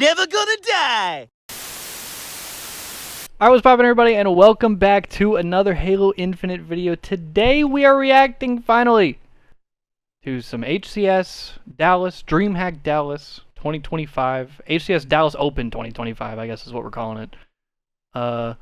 never gonna die! Alright, what's poppin', everybody, and welcome back to another Halo Infinite video. Today we are reacting, finally, to some HCS Dallas, DreamHack Dallas 2025. HCS Dallas Open 2025, I guess is what we're calling it. For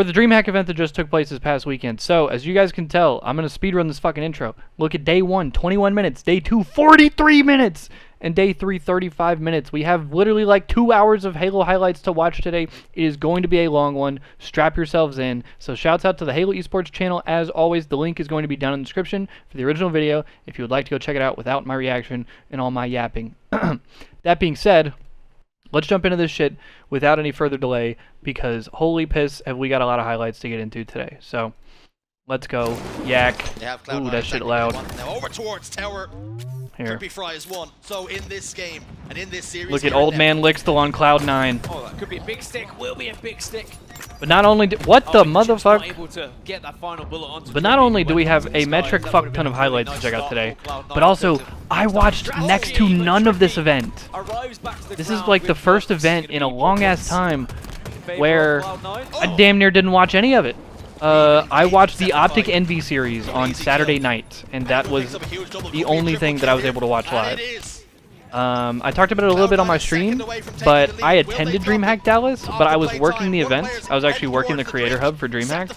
the DreamHack event that just took place this past weekend. So, as you guys can tell, I'm going to speedrun this fucking intro. Look at day 1, 21 minutes. Day 2, 43 minutes. And day 3, 35 minutes. We have literally like 2 hours of Halo highlights to watch today. It is going to be a long one. Strap yourselves in. So shouts out to the Halo Esports channel. As always, the link is going to be down in the description for the original video if you would like to go check it out without my reaction and all my yapping. That being said, let's jump into this shit without any further delay, because holy piss have we got a lot of highlights to get into today. So let's go. Yak. Ooh, that shit loud. Now over towards tower. Here. Crippy Fry is one. So in this game and in this series, Look at old man Lixtal on cloud 9. Oh, that could be a big stick. Will be a big stick. But not only what the motherfucker. Able to get that final bullet onto But not only do we have a metric fuck ton of highlights to check out today, but also I watched next to none of this event. This is like the first event in a long ass time where I damn near didn't watch any of it. I watched the Optic Envy series on Saturday night, and that was the only thing that I was able to watch live. I talked about it a little bit on my stream, but I attended DreamHack Dallas, but I was working the events. I was actually working the Creator Hub for DreamHack,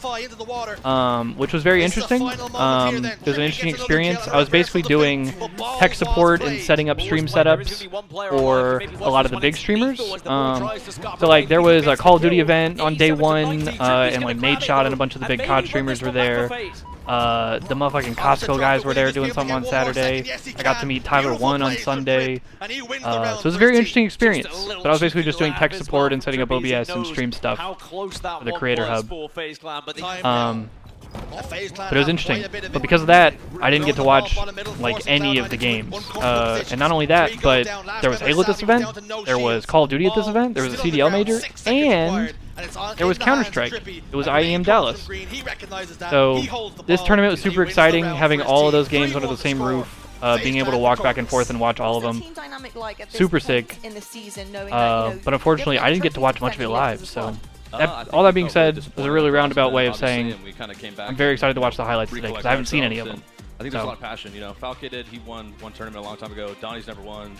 which was very interesting. It was an interesting experience. I was basically doing tech support and setting up stream setups for a lot of the big streamers. So like there was a Call of Duty event on day 1, and like Nadeshot and a bunch of the big COD streamers were there. The motherfucking Costco guys were there doing something on Saturday. I got to meet Tyler 1 on Sunday. So it was a very interesting experience. But I was basically just doing tech support and setting up OBS and stream stuff for the Creator Hub. But it was interesting. But because of that, I didn't get to watch like any of the games. And not only that, but there was Halo at this event, there was Call of Duty at this event, there was a CDL major, and there was Counter-Strike. It was IEM Dallas. So this tournament was super exciting, having all of those games under the same roof. Being able to walk back and forth and watch all of them. Super sick. But unfortunately, I didn't get to watch much of it live, so... all that being said, was a really roundabout way of saying I'm very excited to watch the highlights today, because I haven't seen any of them. I think there's a lot of passion, you know. Falke did, he won one tournament a long time ago. Donnie's never won.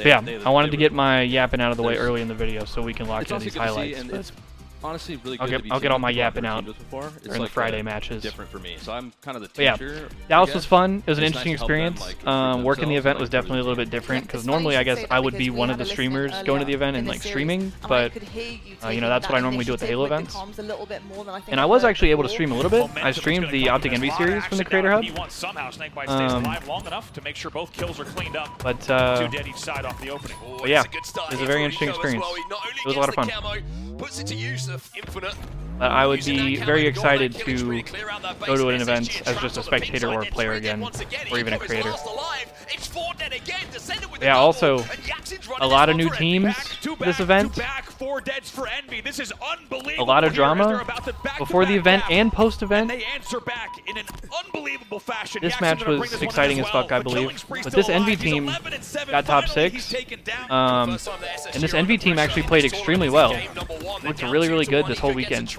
Yeah, I wanted to get my yapping out of the way early in the video so we can lock in these highlights. Honestly, really I'll good get all my yapping out during the Friday matches. Different for me, so I'm kind of the teacher. teacher. Yeah, Dallas was fun. It was an interesting experience. Working the event was definitely a little bit different, because normally I guess I would be one of the streamers going to the event and like streaming, but you know, that's what I normally do at the Halo events. And I was actually able to stream a little bit. I streamed the Optic Envy series from the Creator Hub. But yeah, it was a very interesting experience. It was a lot of fun. I would be very excited to go to an event as just a spectator or a player again, or even a creator. Yeah, also, a lot of new teams this event. A lot of drama before the event and post-event. This match was exciting as fuck, I believe. But this Envy team got top 6. And this Envy team actually played extremely well. Looked really, really good this whole weekend.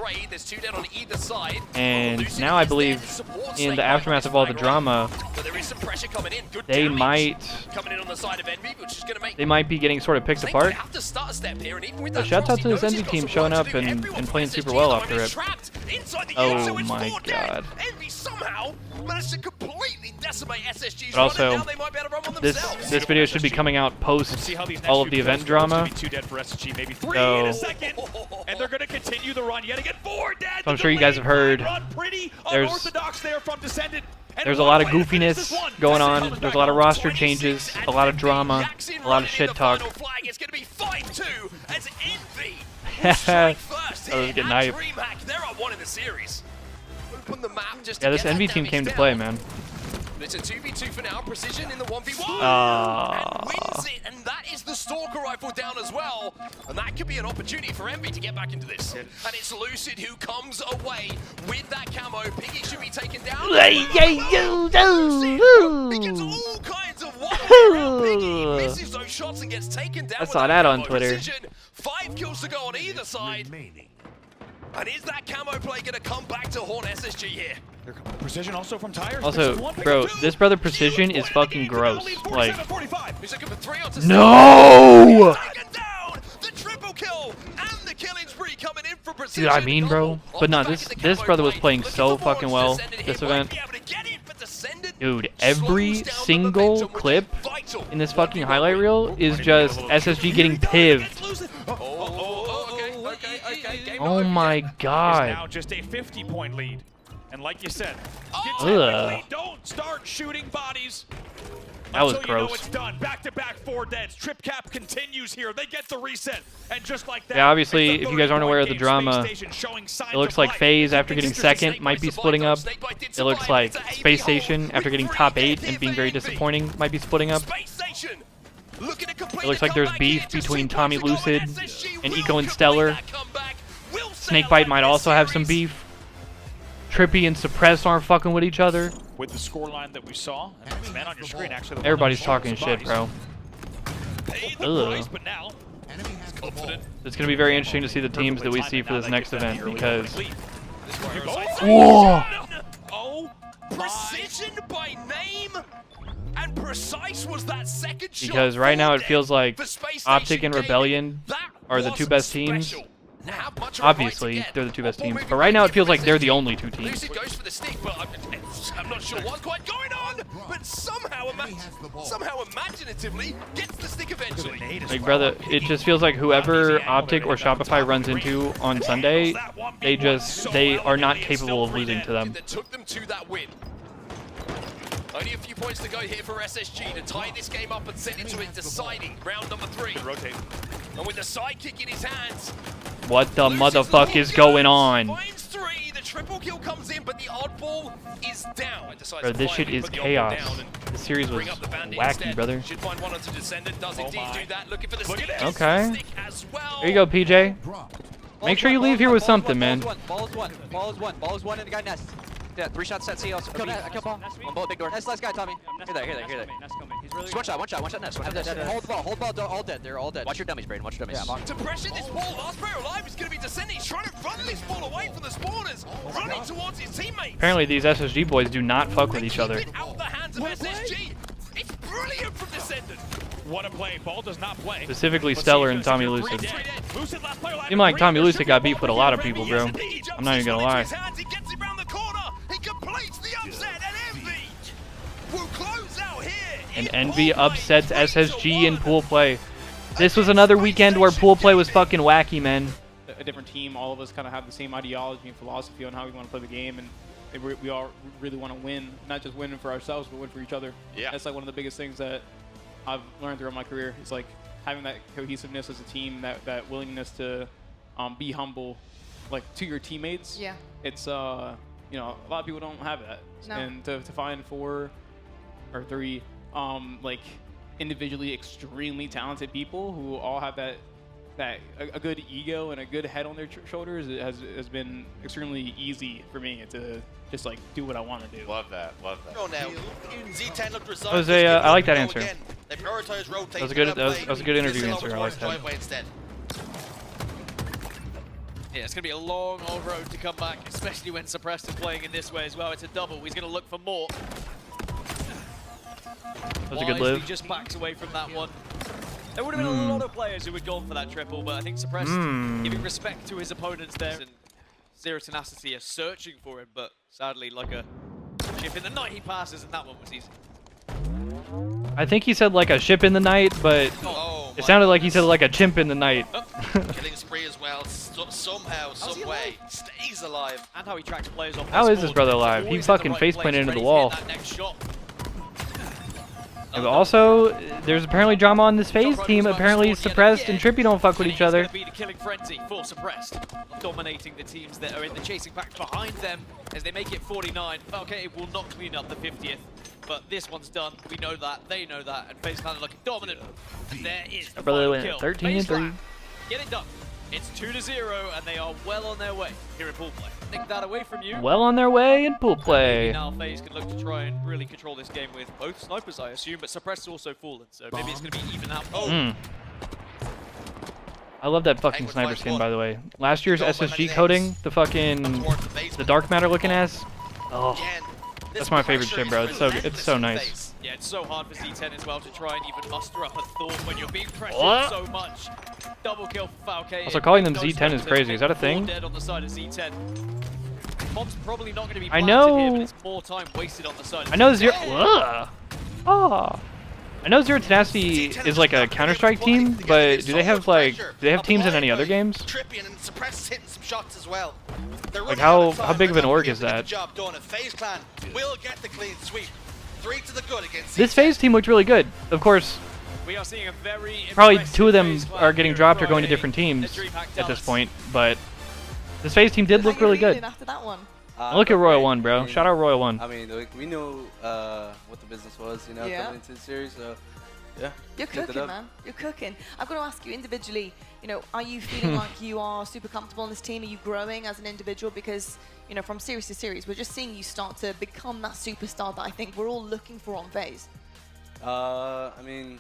And now I believe in the aftermath of all the drama, they might be getting sort of picked apart. So shouts out to this Envy team showing up and playing super well off the rip. Oh my god. But also, this video should be coming out post all of the event drama. So I'm sure you guys have heard there's a lot of goofiness going on. There's a lot of roster changes, a lot of drama, a lot of shit talk. That was getting hype. Yeah, this Envy team came to play, man. It's a 2v2 for now. Precision in the 1v1. Wins it, and that is the Stalker rifle down as well. And that could be an opportunity for Envy to get back into this. And it's Lucid who comes away with that camo. Piggy should be taken down. Lucid, he gets all kinds of one around Piggy. Misses those shots. and gets taken down. I with saw that on camo Twitter. precision. 5 kills to go on either side. And is that camo play going to come back to haunt SSG here? Precision also from Tires. Also, bro, this brother Precision is fucking gross. Like, He's looking for 3 onto no! Taken down. The triple kill and the killing spree coming in for Precision. See what I mean, bro? But no, this brother was playing so fucking well this event. Dude, every single clip in this fucking highlight reel is just SSG getting pived. Oh my god. Now just a 50-point lead. And like you said, get to Ugh. quickly. Don't start shooting bodies. That was until you know gross. it's done. Back-to-back 4 deads. Trip cap continues here. They get the reset. And just like that, Yeah, obviously, it's the if you guys aren't aware of the 30-point drama, Space Station showing signs it looks of like life. FaZe, after getting It's second, might be splitting up. It looks like Space Station, after getting top 8 and being very disappointing, might be splitting up. It looks like there's beef between Tommy Lucid and Eco and Stellar. Snakebite might also have some beef. Trippy and Suppressed aren't fucking with each other. With the scoreline that we saw, and the man on your screen actually. the one Everybody's that was talking showing shit, the bro. bodies. Paid the Ugh. price, but now confident. It's going to be very interesting to see the teams that we see for this next event because... Whoa! Oh, Precision by name, and Precise was that second shot. Because right now it for feels like the Space Optic Station and Gaming. Rebellion That are the was two best teams. special. Now, how much of a fight Obviously, to get. they're the two best Ball teams. moving But right now it feels like for they're the SSG. only two teams. Lucid goes for the stick, but I'm not sure what's quite going on. But somehow imaginatively gets the stick eventually. Like, brother, it just feels like whoever Optic or Shopify runs into on Sunday, they are not capable of losing to them. That took them to that win. Only a few points to go here for SSG to tie this game up and send it to its deciding round number 3. Rotate. And with the sidekick in his hands, What the motherfuck is going on? finds 3. The triple kill comes in, but the oddball is down. Bro, this shit is chaos. This series was Bring up the bandit wacky, instead. brother. Should find one onto Descendant. Does indeed my. do that. Looking for the Look stick. at Gets Okay. the stick as well. There you go, PJ. Make sure you leave here with something, man. Ball is one, and the guy nest. Yeah, 3 shots set C also. Kill ball. One bullet, big door. Nice guy, Tommy. Here there. Just one shot nest. Hold ball, all dead. They're all dead. Watch your dummies, Braden. Watch your dummies. Yeah, To pressure this ball, last player alive is going to be Descendant. He's trying to run this ball away from the spawners, running towards his teammates. Apparently these SSG boys do not fuck with each other. Keep it out the hands of SSG. It's brilliant from Descendant. What a play. Ball does not play. Specifically But Stellar see, and Tommy three Lucid. dead. Lucid, last player alive. Seemed like Tommy Great. Lucid got beef with a lot of people, bro. He jumps I'm not even this gonna one lie. into his hands. He gets it round the corner. He completes the upset, and Envy will close out here. And in Envy pool play, upsets 3-1. SSG in pool play. This was another weekend where pool play was fucking wacky, man. A different team. All of us kind of have the same ideology and philosophy on how we want to play the game, and we all really want to win, not just win for ourselves, but win for each other. Yeah. That's like one of the biggest things that I've learned throughout my career. It's like having that cohesiveness as a team, that willingness to be humble, like to your teammates. Yeah. It's a lot of people don't have that, No. and to find 4 or 3 like individually extremely talented people who all have a good ego and a good head on their shoulders, it has been extremely easy for me to just like do what I want to do. Love that. Oh, now, Z10 looked resigned. That was a, I like that answer. Again. They prioritized rotating. That was a good- their that was a good play. interview Listen answer. over I like towards that. Driveway instead. Yeah, it's going to be a long old road to come back, especially when Suppressed is playing in this way as well. It's a double. He's going to look for more. That was a good Wisely live. just backs away from that one. There would have been a lot of players who would gone for that triple, but I think Suppressed giving respect to his opponents there. And Zero Tenacity are searching for him, but sadly, like a chip in the night, he passes, and that one was easy. I think he said like a ship in the night, but Oh, it my sounded like he said goodness. like a chimp in the night. Killing spree as well. Somehow, some way, stays alive. And how he tracks players off. How the is this board. brother alive? He Always in the fucking right face place, planted into ready the to hit wall. that next shot. Yeah, but also, there's apparently drama on this FaZe team. Apparently, Suppressed and Trippy don't fuck with each other. It's going to be the killing frenzy for Suppressed, dominating the teams that are in the chasing pack behind them as they make it 49. Okay, it will not clean up the 50th, but this one's done. We know that, they know that, and FaZe kind of looking dominant. And there is the Brother final went kill. 13 and FaZe 3. Clan, get it done. It's 2-0, and they are well on their way here in pool play. Take that away from you. Well on their way in pool Maybe play. now FaZe can look to try and really control this game with both snipers, I assume, but Suppress's also fallen, so maybe it's going to be even out. Oh, Mm. I love that fucking Penguin sniper finds skin, one. by the way. Last year's Go by SSG many coating, names. the fucking, Towards the base. the dark matter looking ass. Oh, Again, this that's my favorite pressure shit, bro. is It's so relentless in nice. FaZe. yeah, it's so hard for Z10 as well to try and even muster up a thought when you're being pressured What? so much. Double kill for Falke. Also, calling them No Z10 is scope to crazy. Is that a make thing? four dead on the side of Z10. Bomb's probably not going to be I planted know- here, but it's more time wasted on the side of I know Z10. Zero. Ugh. Oh. I know Zero Tenacity is like a Counter-Strike team, but do they have like, do they have teams in any other games? Trippy and Suppress is hitting some shots as well. They're Like running out of how time, big of but an org they'll is get that? The job done. And FaZe Clan will get the clean sweep. 3 to the good against This Z10. FaZe team looked really good. Of course, We are seeing a very probably impressive 2 of them FaZe Clan are getting here dropped or going to Friday different teams at DreamHack at this Dallas. point, but this FaZe team did look really good. After that one. Look at Royal One, bro. Shout out Royal One. I mean, like, we knew what the business was, you know, Yeah. coming into the series. So, yeah. You're picked it cooking, up. man. You're cooking. I've got to ask you individually, you know, are you feeling like you are super comfortable in this team? Are you growing as an individual? Because, you know, from series to series, we're just seeing you start to become that superstar that I think we're all looking for on FaZe. I mean,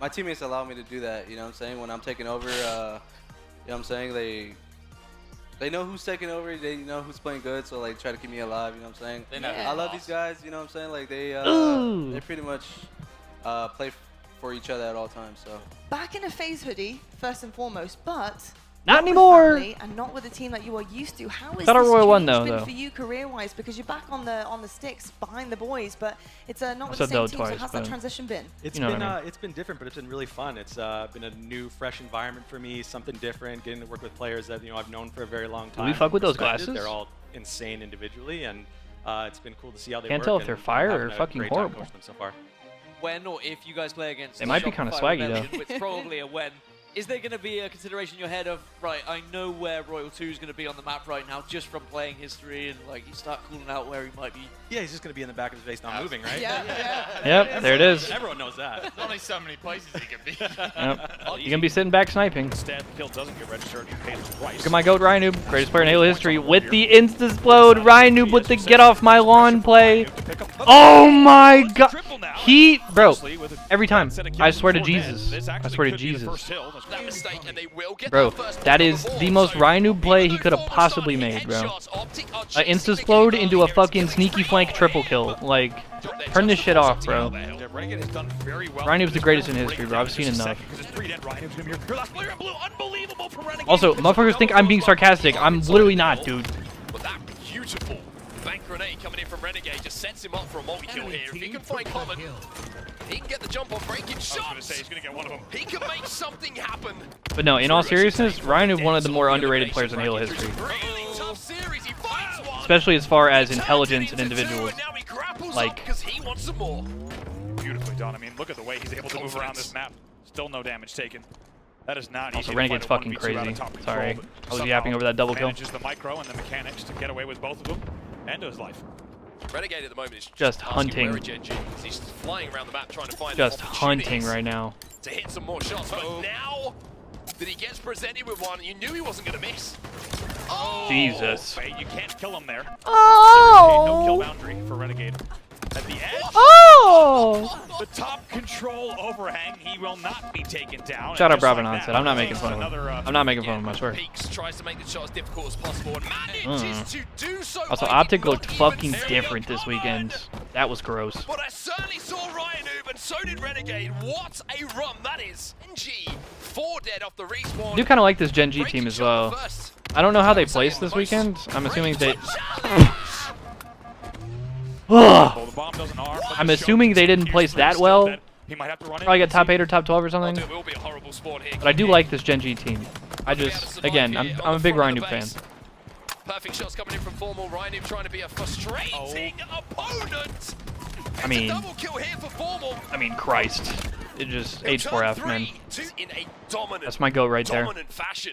my teammates allow me to do that, you know what I'm saying? When I'm taking over, you know what I'm saying? They know who's taking over, they know who's playing good, so like try to keep me alive, you know what I'm saying? They know Yeah. I love these guys, you know what I'm saying? Like Ooh. they pretty much play for each other at all times, so. Back in a FaZe hoodie, first and foremost, but Not with anymore. family and not with the team that you are used to. How has Shout out this Royal One, change though, been though. for you career-wise? Because you're back on the sticks behind the boys, but it's not with said the same though team. twice, So how's but- that transition been? It's You know been what I mean. it's been different, but it's been really fun. It's been a new, fresh environment for me, something different. Getting to work with players that I've known for a very long time. we fuck with those respected. glasses? They're all insane individually, and it's been cool to see how they Can't work. tell if and they're I'm fire having or a fucking great time horrible. coaching them so far. When or if you guys play against They might be Shopify kinda swaggy, though. Rebellion, It's probably a when. Is there going to be a consideration in your head of, right, I know where Royal 2 is going to be on the map right now just from playing history, and like you start calling out where he might be? Yeah, he's just going to be in the back of his base, not moving, right? Yeah. Yep, there it is. Everyone knows that. There's only so many places he can be. Yep. You can be sitting back sniping. Instead, the kill doesn't get registered. He pays twice. Look at my goat Ryan Noob, greatest player in Halo history, with the insta-explode. Ryan Noob with the get off my lawn play. Oh my god. He, bro, every time. I swear to Jesus. I swear to Jesus. That mistake, and they will get Bro, that first that pick on is the the board. most So Ryan Noob play he even could though have Forward possibly started made, bro. headshots, Optic are An chasing the insta-explode game into a early here. It's fucking gonna be sneaky flank free. triple kill. Like, turn this shit off, bro. Yeah, Renegade has done very well. Ryan Noob's the greatest in history, bro. I've seen enough. Because it's 3 dead. Ryan Noob's gonna be your last player in blue. Unbelievable for Renegade. Also, motherfuckers think I'm being sarcastic. I'm literally not, dude. But that beautiful bank grenade coming in from Renegade just sets him up for a multi-kill here. If he can find Common, he can get the jump on breaking I was gonna shots. say he's gonna get one of them. He can make something happen. But no, in all seriousness, Ryan Noob one of the more underrated players in Halo history. Really tough series. He finds one. Especially as far as Turns intelligence it and into two, individuals. and now he grapples Like- up because he wants some more. Beautifully done. I mean, look at the way he's able to move around this map. Still no damage taken. That is not easy. Also, to Renegade's fight a fucking 1v2 out of crazy. top control, Sorry. but I was somehow yapping over that double kill. Manages the micro and the mechanics to get away with both of them and his life. Renegade at the moment is Just asking hunting. where is Gen G, 'cause he's flying around the map trying to find Just hunting opportunities right now. to hit some more shots. But now that he gets presented with one, you knew he wasn't going to miss. Oh! Jesus. Wait, you can't kill him there. Oh! No kill boundary for Renegade. At the edge, Oh! the top control overhang, he will not be taken down. Shout And out just like Bravo that, Nonset. I'm not making takes fun of him. another, I'm not making fun of him, I swear. Peaks tries to make the shot as difficult as possible and manages to do so. Also, by Optic not looked even fucking seeing different a this command. weekend. That was gross. But I certainly saw Ryan Noob, and so did Renegade. What a run that is. NG, 4 dead off the respawn. I do kind of like this Gen G Breaking team as shot well. the first. I don't know how they placed this weekend. I'm assuming they... Well, the bomb doesn't arm, but I'm the assuming show they didn't continues place to that still well. that He might have to run in. Probably got top 8 or top 12 or something. It will be a horrible spawn here. But I do like this Gen G team. I just, again, I'm a big Ryan Noob fan. Perfect shots coming in from Formal. Ryan Noob trying to be a frustrating opponent. I mean- It's a double kill here for Formal. I mean, Christ. It just H4F, man. In a dominant, That's my goat right there. dominant fashion.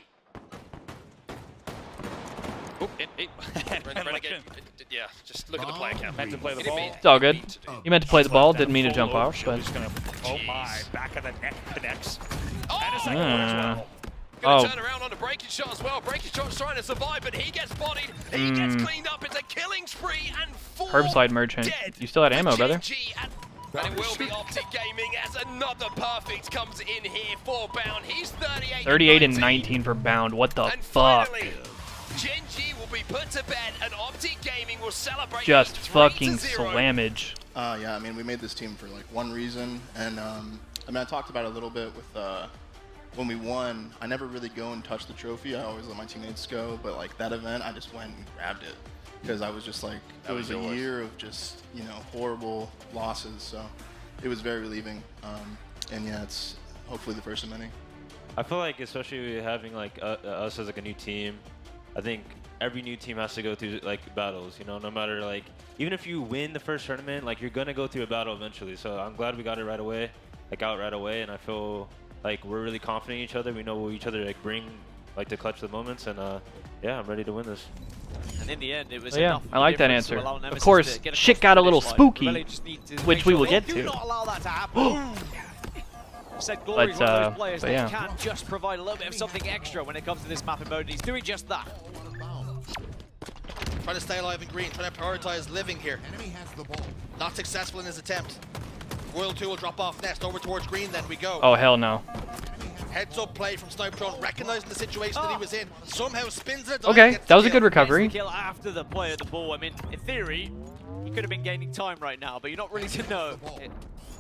Renegade, yeah, just look at the player count. Meant to play the He didn't ball. mean- It's all good. he didn't mean to do. You meant to play the ball, didn't mean to Full jump off, overshield, but... just gonna, oh my, back of the neck connects. Oh! And a second one as well. Gonna turn around on a breaking shot as well. Breaking shot's trying to survive, but he gets bodied. He gets cleaned up. It's a killing spree and 4 Curbside merchant. dead. You still had ammo, brother. And it will be Optic Gaming as another perfect comes in here for Bound. He's 38 and 19 for Bound. What the and fuck? finally, Gen G will be put to bed and Optic Gaming will celebrate Just with 3-0. fucking slammage. Yeah, I mean, we made this team for like one reason, and I mean, I talked about it a little bit with when we won. I never really go and touch the trophy. I always let my teammates go, but like that event, I just went and grabbed it because I was just like, it was a year of just, you know, horrible losses, so it was very relieving. And yeah, it's hopefully the first of many. I feel like, especially having like us as like a new team, I think every new team has to go through like battles, you know, no matter like, even if you win the first tournament, like you're gonna go through a battle eventually. So I'm glad we got it right away, out right away, and I feel like we're really confident in each other. We know what each other like bring, like to clutch the moments, and yeah, I'm ready to win this. And in the end, it was Yeah, enough I like that difference to answer. allow Of Nemesis course, to get shit across got the a little finish line. spooky, Really just need to which make we sure will they get do to. not allow that to happen. Said Glory's But, one of those players but that yeah. can just provide a little bit of something extra when it comes to this mapping mode, and he's doing just that. Trying to stay alive in green, trying to prioritize living here. Not successful in his attempt. Royal 2 will drop off Nest over towards green, then we go. Oh, hell no. Heads up play from Snipetron, recognizing the situation that he was in. Somehow spins it. Okay, that was a good recovery. Gets the kill after the play of the ball. I mean, in theory, he could have been gaining time right now, but you're not really to know.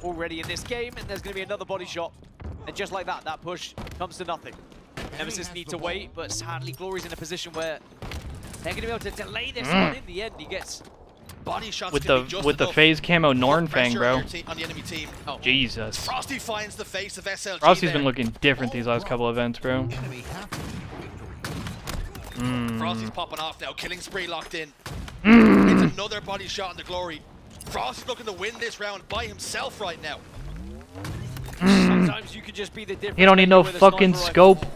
Already in this game, and there's going to be another body shot. And just like that, that push comes to nothing. Nemesis need to wait, but sadly, Glory's in a position where they're going to be able to delay this one. In the end, he gets body shots with the phase camo Nornfang, bro. on the enemy team. Jesus. Frosty finds the face of SLG. Frosty's there. been looking different these last couple events, bro. Frosty's popping off now, killing spree locked in. It's another body shot on the Glory. Frosty's looking to win this round by himself right now. Sometimes you can just be the difference. You don't need no with a fucking sniper scope. rifle.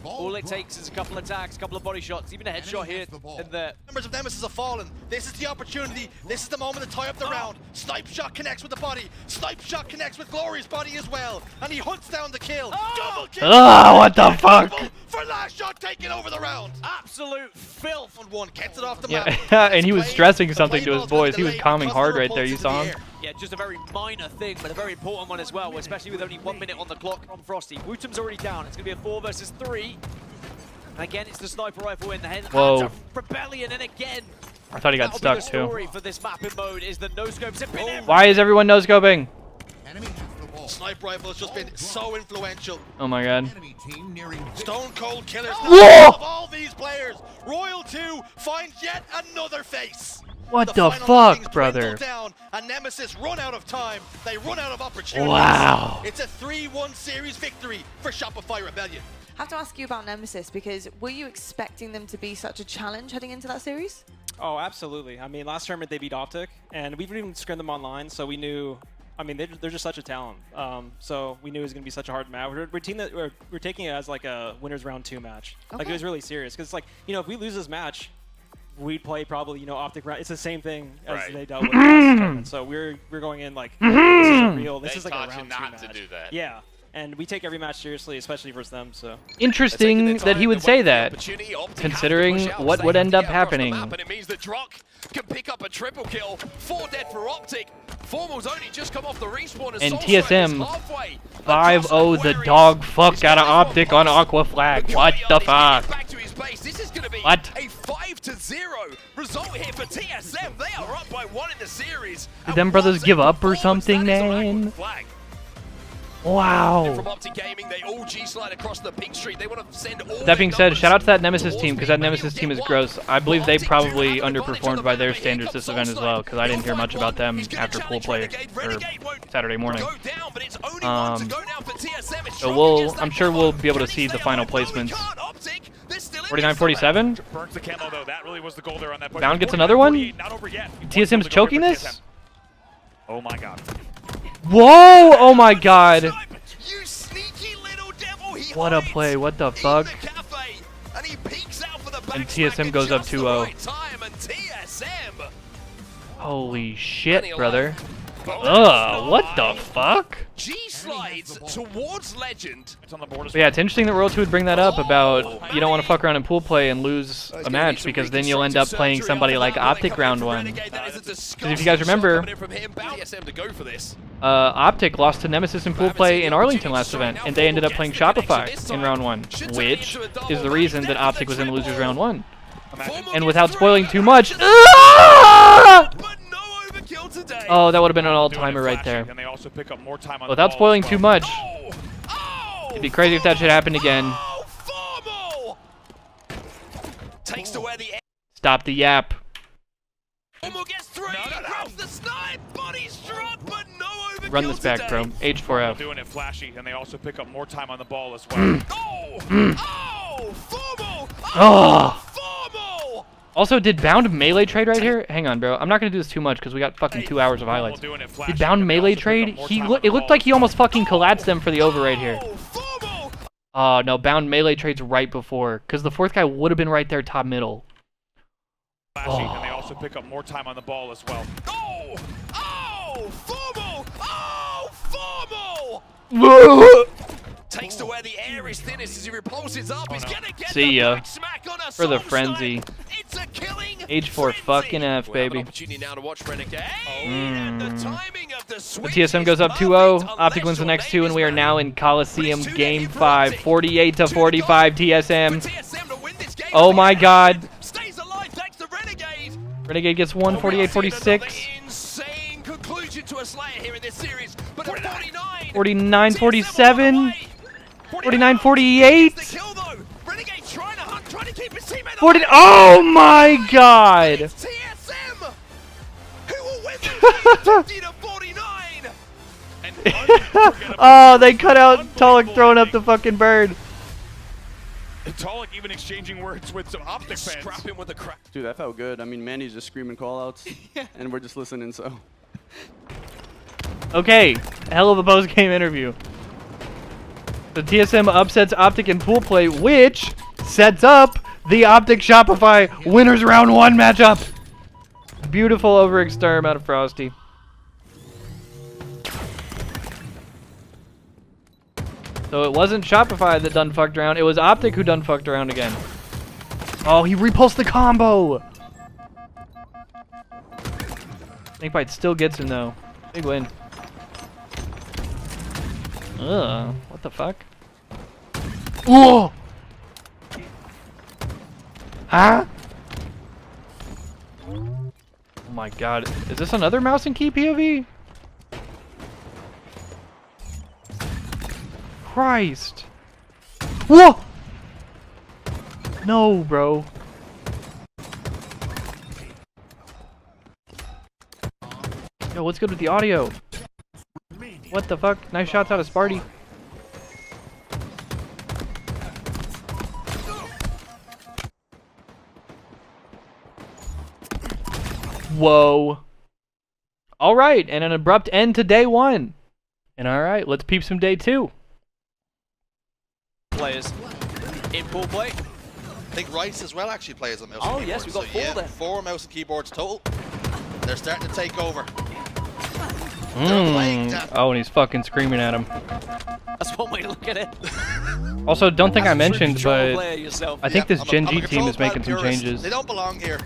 All it takes is a couple attacks, a couple of body shots, even a headshot here and there. Members of Nemesis have fallen. This is the opportunity. This is the moment to tie up the round. Snipe shot connects with the body. Snipe shot connects with Glory's body as well. And he hunts down the kill. Double kill. What the fuck? For last shot taking over the round. Absolute filth. On one gets it off the Yeah, map. and he was stressing something to his boys. He was calming hard right there. You saw him. Yeah, just a very minor thing, but a very important one as well, especially with only 1 minute on the clock on Frosty. Wootum's already down. It's going to be a 4 versus 3. And again, it's the sniper rifle in the hand. Whoa. Rebellion, and again, I thought he got stuck the too. story for this mapping mode is the no scopes have been everywhere. Why is everyone no scoping? Sniper rifle has just been so influential. Oh my god. Stone cold killers. Whoa! Of all these players, Royal 2 finds yet another face. What the the final fuck, things brother? dwindle down, and Nemesis run out of time. They run out of opportunities. Wow. It's a 3-1 series victory for Shopify Rebellion. I have to ask you about Nemesis, because were you expecting them to be such a challenge heading into that series? Oh, absolutely. I mean, last tournament they beat Optic, and we've even scrimmed them online, so we knew. I mean, they're just such a talent. So we knew it was going to be such a hard match. We're taking it as like a winners round 2 match. Okay. Like it was really serious because, like, you know, if we lose this match, we'd play probably, you know, Optic round. It's the same thing as they dealt with last tournament. So we're going in like this is a real. This is like a round 2 match. To do that. Yeah. And we take every match seriously, especially versus them. So Interesting that he would say that, considering what would end up happening. And it means that Drock can pick up a triple kill. 4 dead for Optic. Formal's only just come off the respawn. And TSM 5-0 the dog fuck out of Optic on Aqua Flag. What the fuck? This is going to be What? a 5-0 result here for TSM. They are up by 1 in the series. Did them brothers give up or something, man? Wow. From Optic Gaming, they all G-slide across the pink street. They want to send all That being said, shout out to that Nemesis team, because that Nemesis team is gross. I believe they probably underperformed by their standards this event as well, because I didn't hear much about them after pool play or Saturday morning. So I'm sure we'll be able to see the final placements. 49-47. Burns the camo though. That really was the goal there on that point. Bound gets another one. Not over yet. TSM's choking this. Oh my god. Whoa! Oh my god. What a play. What the fuck? And TSM goes up 2-0. Holy shit, brother. Ugh, what the fuck? G slides towards Legend. It's on the board. But yeah, it's interesting that Royal 2 would bring that up about you don't want to fuck around in pool play and lose a match because then you'll end up playing somebody like Optic round 1. Because if you guys remember, Optic lost to Nemesis in pool play in Arlington last event, and they ended up playing Shopify in round 1, which is the reason that Optic was in losers round 1. And without spoiling too much, oh, that would have been an all-timer right there. And they also pick up more time on Without the ball spoiling as too well. much, it'd be crazy if that shit happened again. Takes to where the Stop the yap. Formal gets 3. Grabs the snipe. Body struck, but no overkill. Run this back, bro. H4F. Doing it flashy, and they also pick up more time on the ball as well. Oh! Also, did Bound melee trade right here? Hang on, bro. I'm not gonna do this too much because we got fucking 2 hours of highlights. Did Bound melee trade? It looked like he almost fucking collapsed them for the over right here. Oh no, Bound melee trades right before, because the fourth guy would have been right there top middle. Flashy, and they also pick up more time on the ball as well. Takes to where the air is thinnest as he repulses up. He's gonna get See ya. smack on a For the soul frenzy. snipe. It's a killing H4 fucking F, We'll have an baby. opportunity now to watch Renegade. And the timing of the The switch TSM goes up 2-0. Optic wins the next 2, and we are now in Coliseum Game 5. 48-45 TSM. Oh my god. Stays alive thanks to Renegade. Renegade gets 1, 48-46. Insane conclusion to a Slayer here in this series. But 49. 49-47. 49-48. Renegade trying to keep his teammate 40. Oh my god. TSM, who will win this 50 to 49. Oh, they cut out Tolic throwing up the fucking bird. Tolic even exchanging words with some Optic fans. Scrapping with the crack. Dude, that felt good. I mean, Manny's just screaming callouts, and we're just listening, so. Okay, hell of a post-game interview. The TSM upsets Optic in pool play, which sets up the Optic Shopify winners round 1 matchup. Beautiful over-exterm out of Frosty. So it wasn't Shopify that done fucked around, it was Optic who done fucked around again. Oh, he repulsed the combo! Snakebite still gets him though. Big win. Ugh, what the fuck? Whoa! Huh? Oh my god, is this another mouse and key POV? Christ! Whoa! No, bro. Yo, what's good with the audio? What the fuck? Nice shots out of Sparty. Whoa. Alright, and an abrupt end to day 1. And alright, let's peep some day 2. Players in pool play. I think Rice as well actually plays on mouse Oh, and yes, keyboard. we've got 4 yeah, then. 4 mouse and keyboards total. They're starting to take over. Oh, and he's fucking screaming at him. That's one way to look at it. Also, don't think I mentioned, but player yourself. I think this I'm Gen a G control team is pad making some purist. changes. They don't belong here.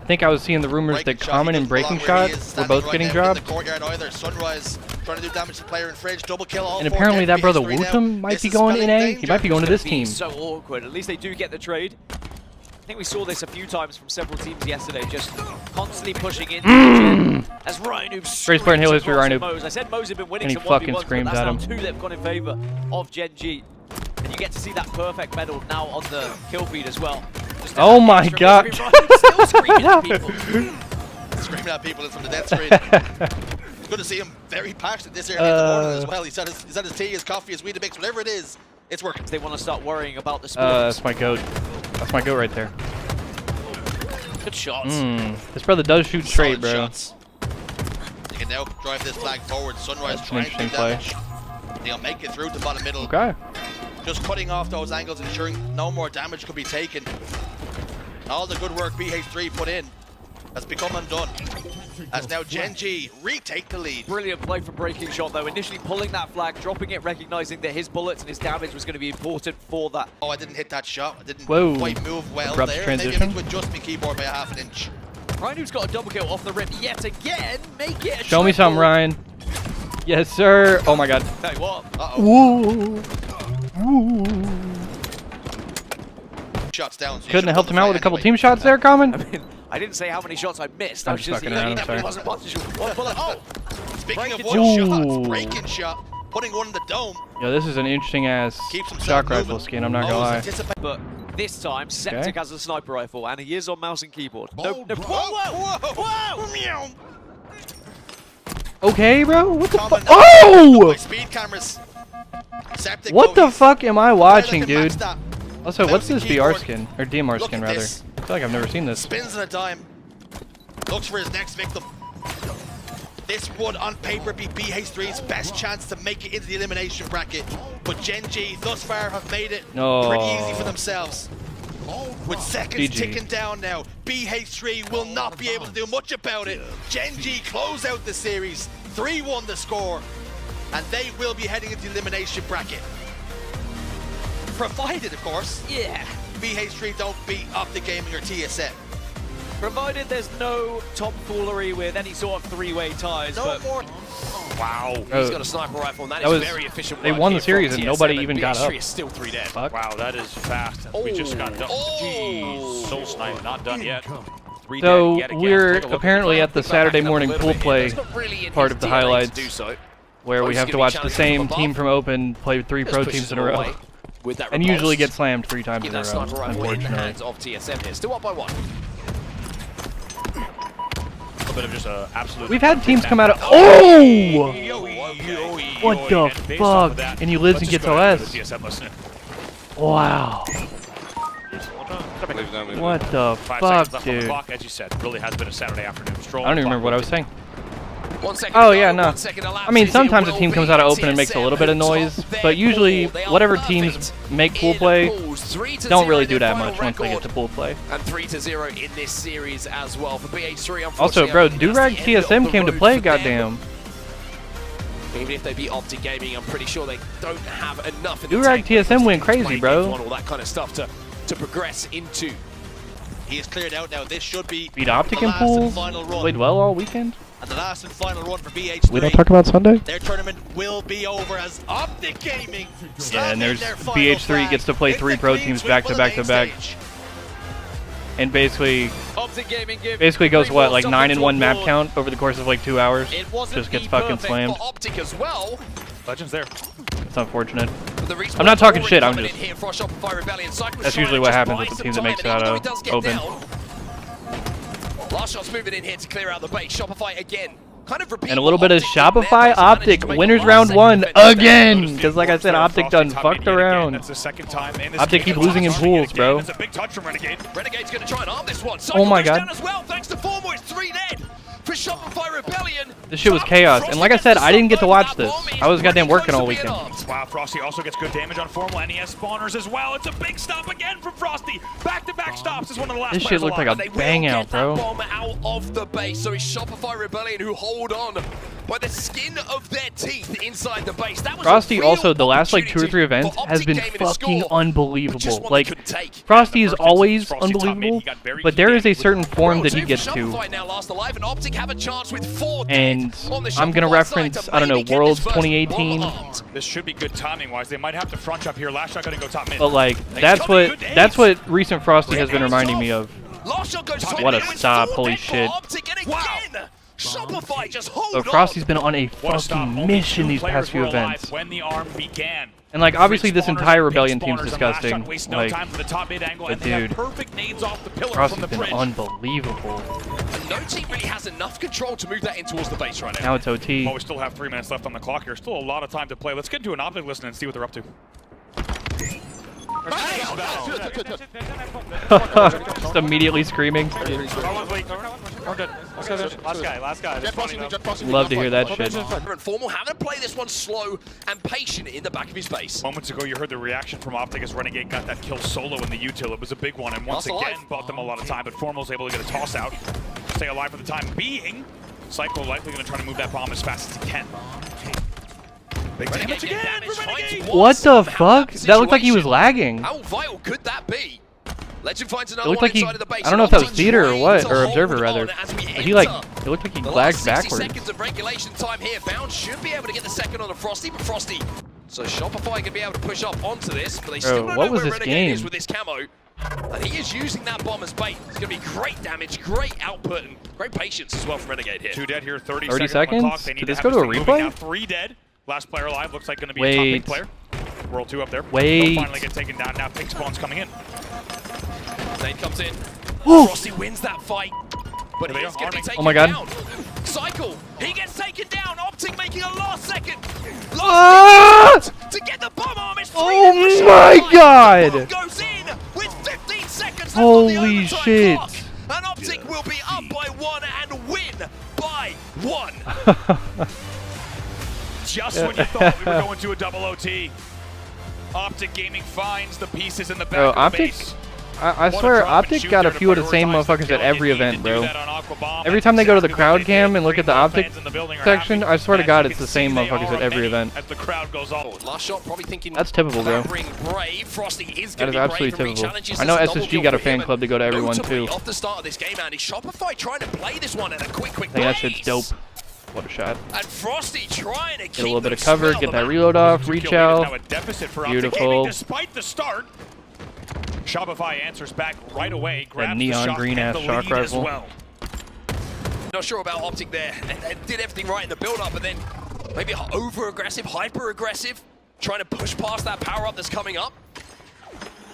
I think I was seeing the rumors that Common and Breaking Shot were both getting dropped. In the courtyard either. Sunrise trying to do damage to player in fridge, double kill all And 4 apparently that brother FBH3 now. Wootum might This be is going spelling NA. danger. He might be going to this It's gonna be team. so awkward. At least they do get the trade. I think we saw this a few times from several teams yesterday, just constantly pushing in as Rhinoob Great player in Halo history, screams Rhinoob. across Mose. I said Mose had been winning And he some 1v1s, fucking but screams that's at now him. 2 that have gone in favor of Gen G. And you get to see that perfect medal now on the kill feed as well. Just Oh my extra god. misery. Rhinoob still screaming at people. Screaming at people from the death screen. It's good to see him very passionate this early in the morning as well. He's had his tea, his coffee, his Weetabix, whatever it is. It's working. They want to start worrying about the split. That's my goat. That's my goat right there. Good shots. This brother does shoot straight, bro. Shots. They can now drive this flag forward. Sunrise That's an trying to do interesting play. damage. They'll make it through the bottom middle. Okay. Just cutting off those angles, ensuring no more damage could be taken. All the good work BH3 put in. has become undone. As now Gen G retake the lead. Brilliant play from Breaking Shot though, initially pulling that flag, dropping it, recognizing that his bullets and his damage was going to be important for that. Oh, I didn't hit that shot. I didn't Whoa. quite move well Abrupt there. transition. Maybe I need to adjust my keyboard by a half an inch. Ryan, who's got a double kill off the rip yet again, make it a Show me triple. something, Ryan. Yes, sir. Oh my God. Tell you what. Woo. Woo. Shots down. So you Couldn't have helped him out with a couple anyway. team shots there, Common? I mean, I didn't say how many shots I missed. I'm I was just just fucking around, I'm it sorry. wasn't possible. One bullet. Oh, speaking of Breaking one Ooh. shot, breaking shot, putting one in the dome. Yo, this is an interesting ass Keeps himself shock rifle moving. skin, I'm not gonna Oh, lie. anticipate- But this time, Septic has a sniper rifle, and he is on mouse and keyboard. No, no. Whoa! Meow. Okay, bro. What the Common fuck? Oh! by speed cameras. Septic What the bogeys. fuck am I watching, Play like a dude? match that. Also, what's Mouse this and BR keyboard. skin? Or DMR Look skin, at rather. this. I feel like I've never seen this. Spins on a dime. Looks for his next victim. This would, on paper, be BH3's best chance to make it into the elimination bracket. But Gen G, thus far, have made it pretty easy for themselves. With seconds GG. ticking down now, BH3 will not be able to do much about it. Gen G close out the series, 3-1 the score, and they will be heading into the elimination bracket. Provided, of course, BH3 don't beat Optic Gaming or TSM. Provided there's no tomfoolery with any sort of three-way ties. No but more. Wow, Oh, he's got a sniper rifle, and that that is was- very efficient they work won the here from series and TSM, nobody even got BH3 up. is still 3 dead. Fuck. Wow, that is fast. We just got done. Jeez, Soul Snipe, not done yet. 3 So dead yet again. we're Take a look apparently at the Saturday morning pool play It's not really in part his of the DNA highlights, to do so. where we Close have is to gonna be watch the challenged same from team above. from Open play 3 Just pro pushes teams in them a row. away with that And usually repulse. get slammed 3 times Keep in a that row, sniper rifle in the unfortunately. hands of TSM here. Still up by 1. A little bit of just a absolute. We've had teams come out of. Oh! What the fuck? And you lives and gets OS. Wow. What the 5 seconds fuck, left on the dude? clock, as you said. Really has been a Saturday afternoon stroll. I don't even remember what I was saying. 1 second Oh to yeah, go, no. 1 second elapses. I mean, It sometimes a will team comes be out of Open and makes a TSM little bit of who top noise, their but usually pool. They are whatever perfect teams make pool in play pools. 3-0 don't really in do their that final much once they get record. to pool play. And 3-0 in this series as well for BH3. Also, Unfortunately, bro, I think that's Durag the end TSM of came the to road play, for them. goddamn. Even if they beat Optic Gaming, I'm pretty sure they don't have enough in the Durag tank TSM went to crazy, play bro. game one, all that kind of stuff to progress into. He is cleared out now. This should be Beat Optic the in last and pools. final run. Played well all weekend. And the last and final run for BH3. We don't talk about Sunday? Their tournament will be over as Optic Gaming. Yeah, and there's their final BH3 flag. gets to play It's 3 a pro clean teams sweep back for to the back to main back. stage. And basically Optic Gaming give goes what, 3-4 like 9 and 1 map board. count over the course of like 2 hours. It wasn't Just gets the fucking perfect slammed. For Optic as well. Legends there. It's unfortunate. But the respawn I'm not talking already shit, I'm coming just. in here for Shopify Rebellion. Cyclops That's trying usually to what just happens buy with the some team that time, makes it and out even though of he does get Open. down, Last shot's moving in here to clear out the base. Shopify again. Kind of repeat And a little what bit of Optic did in their Shopify base, managed Optic to make winners a round 1 defense there. again. Because like I said, Optic done fucked around. That's the second time in this Optic game. keep losing in pools, bro. It's a big touch from Renegade. Renegade's going to try and arm this one. Oh my Cycle goes God. down as well, thanks to Formo. It's 3 dead for Shopify Rebellion. This shit was chaos. And like I said, I didn't get to watch this. I was goddamn working all weekend. Wow, Frosty also gets good damage on Formal NES spawners as well. It's a big stop again from Frosty. Back-to-back stops is one of the last This shit players looked like alive. a They will bang out, get that bro. bomb out of the base. So it's Shopify Rebellion who hold on by the skin of their teeth inside the base. That was Frosty a real also, the last like 2 or 3 opportunity events for has Optic been Gaming to fucking score, but just unbelievable. one Like, they couldn't take. Frosty is always Frosty top mid, unbelievable, he got very but key there is a damage. certain form that Two he for gets to. Shopify now last alive, and Optic have a chance with 4 And dead on the I'm gonna Shopify reference, side to I don't know, maybe get Worlds this first 2018. one armed. This should be good timing-wise. They might have to front up here. Last shot gonna go top mid. But like, They that's got me what good aims. recent Frosty has been reminding me of. Last shot goes top What a mid, it's stop, 4 holy dead for shit. Optic, and again, Shopify just hold So on. Frosty's been on a What a stop. fucking Only mission 2 these players past few were alive events. when the arm began. And like, obviously this Spawners, entire big Rebellion team's spawners, and last disgusting. shot wastes no Like, time for the top mid angle, but and they have dude, perfect nades off the pillar from Frosty's the been bridge. unbelievable. And no team really has enough control to move that in towards the base right now. Now it's OT. Well, we still have 3 minutes left on the clock here. Still a lot of time to play. Let's get into an Optic listen and see what they're up to. Just immediately screaming. Last guy. Love to hear that shit. And Formal having to play this one slow and patient in the back of his base. Moments ago, you heard the reaction from Optic as Renegade got that kill solo in the util. It was a big one, and once Lost again, alive. bought them a lot of time, but Formal's able to get a toss out. to stay alive for the time being. Cycle likely going to try to move that bomb as fast as he can. Big damage again for Renegade. What the fuck? That looked like he was lagging. How vital could that be? Legend finds It another looked one like he, inside of the base. I don't know if that was Optic theater or trying what, to or hold observer on rather. as we But he like, enter it looked like he the lagged last 60 backwards. seconds of regulation time here. Bounce should be able to get the second on the Frosty, but Frosty. So Shopify can be able to push up onto this, but they still don't what know was where this Renegade is game? with this camo. And he is using that bomb as bait. It's going to be great damage, great output, and great patience as well from Renegade here. 2 dead here, 30 30 seconds on the clock. seconds? They need Did to this have go to a thing moving replay? now. 3 dead. Last player alive looks like going to be a top 8 Wait. player. World 2 up there. Wait. They'll finally get taken down. Now Pink Spawn's coming in. Nate comes in. Woo! Frosty wins that fight, but There they he's go, going to be arming. taken Oh my God. down. Cycle, he gets taken down. Optic making a last second. Ah! To get the bomb arm. It's Oh my God! goes in with 15 seconds left Holy on the overtime shit. clock. And Optic will be up by 1 and win by 1. Just when you thought we were going to a double OT. Optic Gaming finds the pieces in the back Bro, of the Optic, base. I What a swear, drop and Optic shoot got a there to few of the same prioritize motherfuckers kill. at every You need event, to bro. do that on Aquabomb. Every That's time they go to the exactly what crowd they cam did. and look at the Greenwell Optic fans in the building are section, happy. I swear to As God, you it's can the same see, they motherfuckers are at every many event. As the crowd goes on. Last shot probably thinking That's typical, bro. Bring Brave. Frosty is That going is to be absolutely brave and typical. re-challenges I know as a double SSG kill got a for fan him. club to go to everyone Notably, too. off the start of this game, Andy, Shopify trying to play this one at a quick I think that shit's pace. dope. What a shot. And Frosty trying to Get a little bit of cover, get that reload off, reach Now out. a deficit for Optic Gaming Beautiful. despite the start. Shopify answers back right away. Grabs neon the shot green and ass the shock lead as rifle. well. Not sure about Optic there. And did everything right in the build-up, but then maybe over-aggressive, hyper-aggressive, trying to push past that power-up that's coming up.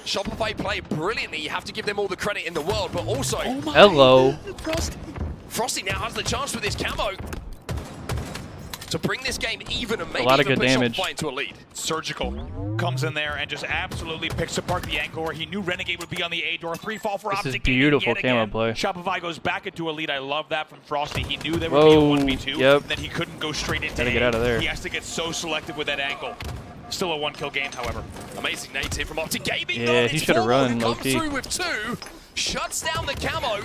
Shopify play brilliantly. You have to give them all the credit in the world, but also... Hello. Frosty now has the chance with this camo to bring this game even and maybe lot of even good push damage. Shopify into a lead. Surgical comes in there and just absolutely picks apart the Angkor. He knew Renegade would be on the A door. 3 fall for This Optic is Gaming beautiful yet camo again. play. Shopify goes back into a lead. I love that from Frosty. He knew there would Whoa, be a 1v2, yep. and then he couldn't go straight into Gotta A. get out of there. He has to get so selective with that angle. Still a 1-kill game, however. Amazing nades here from Optic Gaming. Yeah, he should have run, Who low comes key. through with 2, shuts down the camo,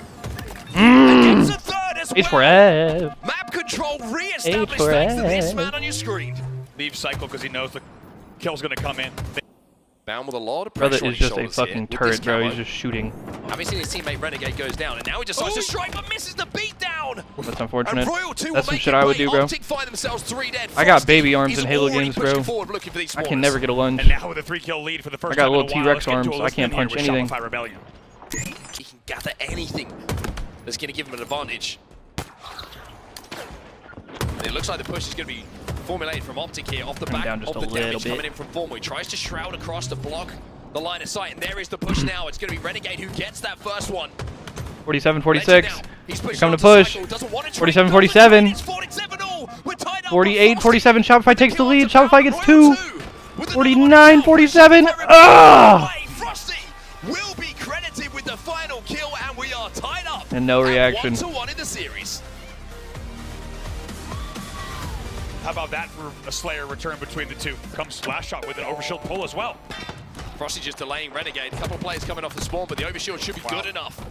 and gets a third as H well. 4F. Map control re-established H4F. thanks to this man on your screen. Leaves Cycle because he knows the kill's going to come in. Bound with a lot of Brother pressure on is his just a shoulders here fucking with this turret, bro. camo. He's just shooting. Having seen his teammate Renegade goes down, and now he decides to strike, but misses the beatdown. That's unfortunate. And Royal 2 will That's some make shit it I would play. do, bro. Optic find themselves 3 dead. I got Frosty baby arms is in Halo already games, pushing bro. forward looking for these I can spawners. never get a lunge. And now with a 3-kill lead for the first I got time in little a while, T-Rex let's get into arms. a I listen can't in here punch with anything. Shopify Rebellion. He can gather anything that's going to give him an advantage. It looks like the push is going to be formulated from Optic here off the back down just of a the little damage bit. coming in from Formway. Tries to shroud across to block the line of sight, and there is the push now. It's going to be Renegade who gets that first one. 47, 46. He's Here pushed come the onto push. Cycle, doesn't want to trade, 47, doesn't 47. trade, it's 47 all. We're tied up 48, with 47. Shopify takes the lead. Shopify gets Royal 2. 2 with another 49, one. 47. Ah! Frosty will be credited with the final kill, and we are tied up. And no at reaction. 1-1 in the series. How about that for a Slayer return between the two? Comes last shot with an overshield pull as well. Frosty just delaying Renegade. A couple of players coming off the spawn, but the overshield should be good enough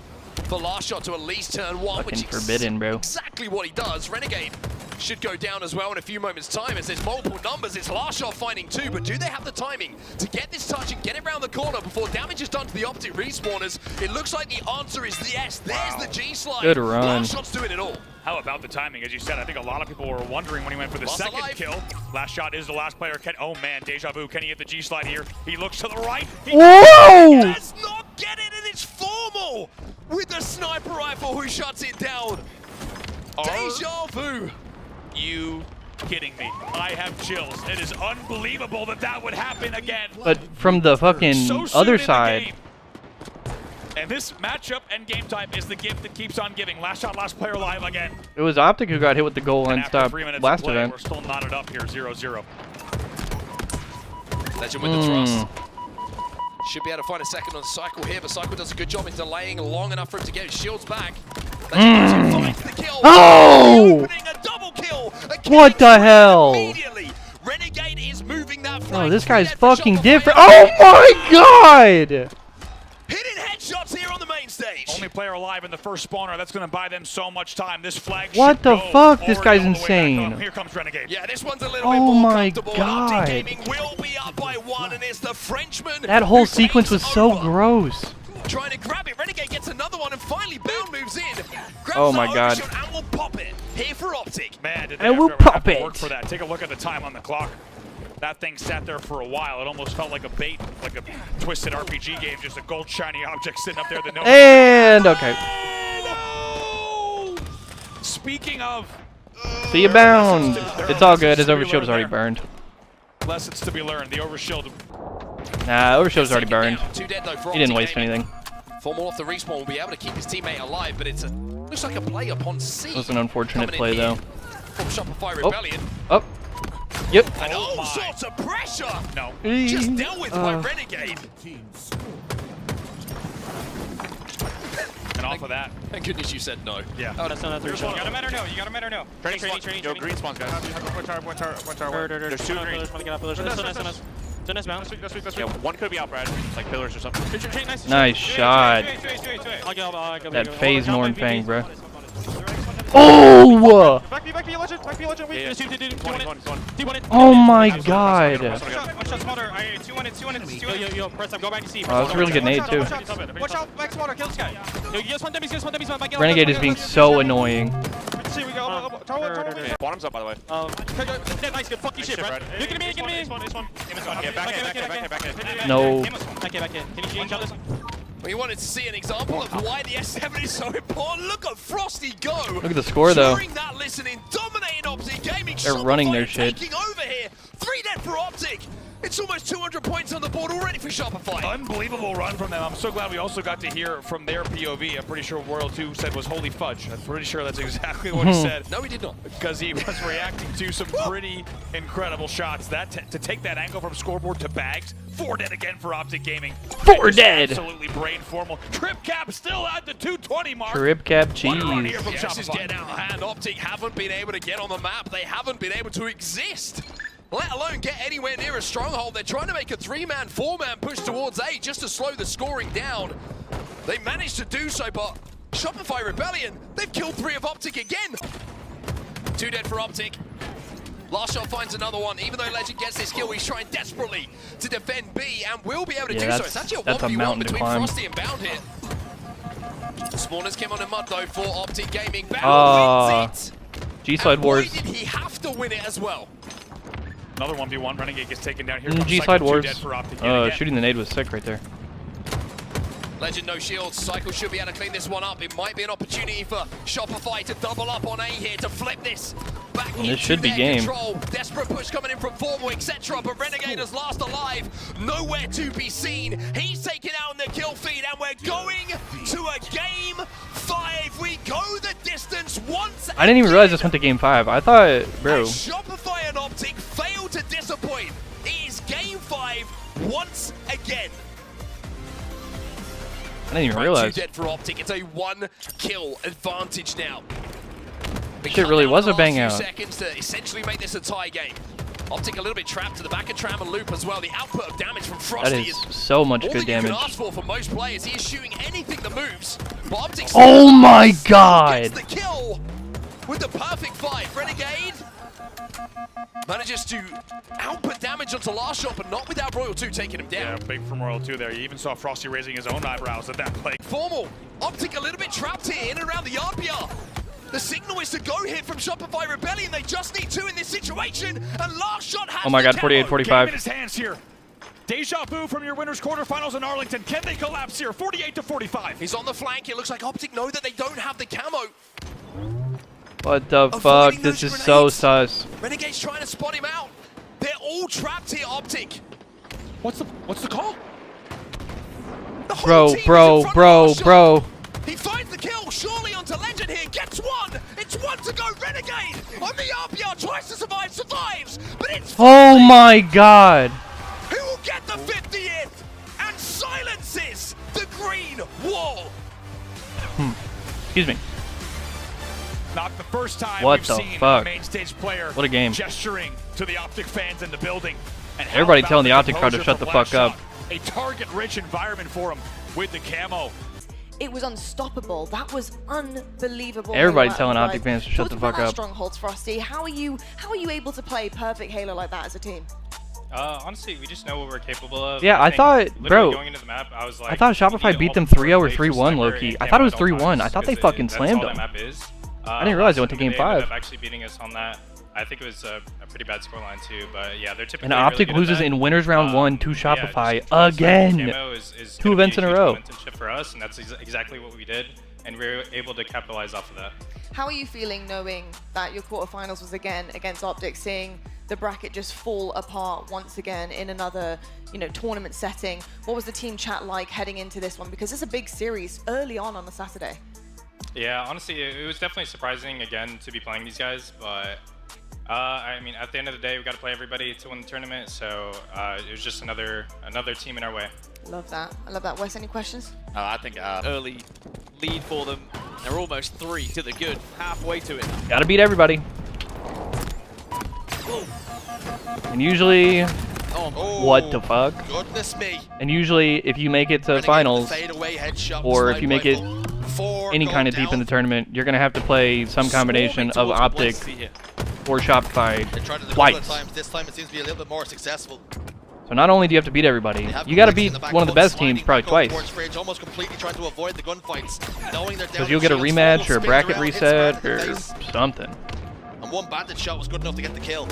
for last shot to at least turn 1, which Fucking is forbidden, bro. exactly what he does. Renegade should go down as well in a few moments' time as there's multiple numbers. It's last shot finding 2, but do they have the timing to get this touch and get it around the corner before damage is done to the Optic respawners? It looks like the answer is yes. There's the G-slide. Good run. Last shot's doing it all. How about the timing? As you said, I think a lot of people were wondering when he went for the Lost second alive. kill. Last shot is the last player. Oh man, deja vu. Can he get the G-slide here? He looks to the right. He Whoa! does not get it, and it's Formal with the sniper rifle who shuts it down. Deja vu. You kidding me? I have chills. It is unbelievable that that would happen again. But from the fucking So soon other in the side. game. And this matchup and game type is the gift that keeps on giving. Last shot, last player alive again. It was Optic who got hit with the goal line And after stop 3 minutes last of play, event. we're still knotted up here, 0-0. Legend with the thrust. Should be able to find a second on Cycle here, but Cycle does a good job in delaying long enough for him to get his shields back. Legend finds the kill. Oh! Opening a double kill. What the hell? Immediately. Renegade is moving that Oh, flank. this guy's Dead for fucking Shopify. different. Oh my god! Hitting headshots here on the main stage. Only player alive in the first spawner. That's going to buy them so much time. This flag What should the go fuck? This already guy's all the way back insane. up. Here comes Renegade. Yeah, this one's a little bit Oh more my comfortable. god. Optic Gaming will be up by 1, and it's the Frenchman. That whole who sequence was takes so over. gross. Trying to grab it. Renegade gets another one, and finally Bound moves in. Grabs Oh my the god. overshot and will pop it. Here for Optic. Man, did they And we'll ever have pop to work it. for that. Take a look at the time on the clock. That thing sat there for a while. It almost felt like a bait, like a twisted RPG game, just a gold shiny object sitting up there that no one. And okay. Speaking of, See you bound. It's all good. His overshield is already burned. lessons to be learned. The overshield. Nah, overshield's already burned. Two dead though for He didn't Optic waste Gaming. anything. Formal off the respawn will be able to keep his teammate alive, but it's a looks like a play upon C. It was an unfortunate Coming in play here though. From Shopify Oh. Rebellion. Oh. Yep. And all sorts of pressure. No. Just dealt with by Renegade. And off of that. Thank goodness you said no. Yeah. Oh, that's not a 3 shot. You got him at or no? You got him at or no? Training. Yo, green spawns, guys. One tower. There's two green. Yeah, one could be out, Brad. Like pillars or something. Nice shot. That That phase Norn Fang, bro. Oh! Back B, legend. Wait, Yeah. 2-1. Oh my god. One shot smaller. 2-1. Yo, press up. Go back and see. Oh, that's a really good nade too. Watch out, back smaller. Kill this guy. Yo, you just want demis. Renegade is being so annoying. See, we go. Tower. Bottom's up, by the way. Nice, good. Fuck you, shit, Brad. You're gonna be. Yeah, back in. No. Back in. Can you change out this one? We wanted to see an example of why the S7 is so important. Look at Frosty go. Look at the score though. During that listening, dominating Optic Gaming. They're running their shit. Taking over here. 3 dead for Optic. It's almost 200 points on the board already for Shopify. Unbelievable run from them. I'm so glad we also got to hear from their POV. I'm pretty sure Royal 2 said was holy fudge. I'm pretty sure that's exactly what he said. No, he did not. Because he was reacting to some pretty incredible shots. That to take that angle from scoreboard to bags. 4 dead again for Optic Gaming. 4 dead. Absolutely brain formal. Trip cap still at the 220 mark. Trip cap cheese. This is getting out of hand. Optic haven't been able to get on the map. They haven't been able to exist, let alone get anywhere near a stronghold. They're trying to make a 3-man, 4-man push towards A just to slow the scoring down. They managed to do so, but Shopify Rebellion, they've killed 3 of Optic again. 2 dead for Optic. Last shot finds another one. Even though Legend gets this kill, he's trying desperately to defend B and will be able to do so. It's actually a 1v1 between Frosty and Bound here. Spawners came on in mud though for Optic Gaming. Bound wins it. G-Slide Wars. Boy, did he have to win it as well. Another 1v1. Renegade gets taken down here. G-Slide Wars. Dead for Optic yet again. Shooting the nade was sick right there. Legend no shields. Cycle should be able to clean this one up. It might be an opportunity for Shopify to double up on A here to flip this back into This should be their game. control. Desperate push coming in from Formal, etc. But Renegade is last alive. Nowhere to be seen. He's taken out in the kill feed, and we're going to a game 5. We go the distance once. I didn't even realize this went to game 5. I thought, bro. Shopify and Optic failed to disappoint. It is game 5 once again. I didn't even realize. 2 dead for Optic. It's a 1-kill advantage now. Shit really was a bang out. Seconds to essentially make this a tie game. Optic a little bit trapped to the back of Tram and Loop as well. The output of damage from Frosty That is so much all good that you damage. can ask for most players. He is shooting anything that moves. But Optic Oh my god! gets the kill with the perfect 5. Renegade manages to output damage onto last shot, but not without Royal 2 taking him down. Yeah, big from Royal 2 there. You even saw Frosty raising his own eyebrows at that play. Formal. Optic a little bit trapped here in and around the RPR. The signal is to go here from Shopify Rebellion. They just need 2 in this situation, and last shot has Oh my god, the 48-45. Game in his hands here. Deja vu from your winners quarterfinals in Arlington. Can they collapse here? 48-45. He's on the flank. It looks like Optic know that they don't have the camo. What the fuck? This is so sus. Renegade's trying to spot him out. They're all trapped here, Optic. What's the call? The whole team is in Bro. front of last shot. He finds the kill, surely onto Legend here, gets 1! It's 1 to go, Renegade! On the RPR, tries to survive, survives! But it's Oh my god! who will get the 50th and silences the green wall! Excuse me. Not the first time What we've the seen fuck? a main stage player What a game. gesturing to the Optic fans in the building. And how Everybody about telling the Optic crowd to composure shut from the fuck last up. shot? A target-rich environment for him with the camo. it was unstoppable. That was unbelievable. Everybody's Halo telling at Optic Rise. fans to shut the fuck Talk about up. Strongholds, Frosty. How are you able to play perfect Halo like that as a team? Honestly, we just know what we're capable of. Yeah, I think thought, literally bro, going into the map, I was like, I thought Shopify beat them 3-0 or 3-1 low-key. I thought it was 3-1. I thought they fucking slammed them. Map is. I didn't realize they went to game They ended 5. up actually beating us on that. I think it was a pretty bad scoreline too, but yeah, they're typically And Optic really good at loses that. in winners round 1 to Yeah, Shopify just again. camo is 2 gonna be events in a huge row. momentum shift for us, and that's exactly what we did, and we were able to capitalize off of that. How are you feeling knowing that your quarterfinals was again against Optic, seeing the bracket just fall apart once again in another, tournament setting? What was the team chat like heading into this one? Because it's a big series early on the Saturday. Yeah, honestly, it was definitely surprising again to be playing these guys, but I mean, at the end of the day, we got to play everybody to win the tournament, so it was just another team in our way. Love that. I love that. Wes, any questions? I think early lead for them. They're almost 3 to the good, halfway to it. Gotta beat everybody. And usually, what the fuck? Goodness me. And usually, if you make it to finals, or if you make it any kind of deep in the tournament, you're gonna have to play some combination of Optic or Shopify They tried it a couple twice. of times. This time it seems to be a little bit more successful. So not only do you have to beat everybody, you gotta beat one of the best teams probably twice. Fridge, almost completely trying to avoid the gunfights, knowing they're down. Because you'll get a shields, rematch full or a spins bracket around, hits reset Smart in the or face. something. And one bandit shot was good enough to get the kill.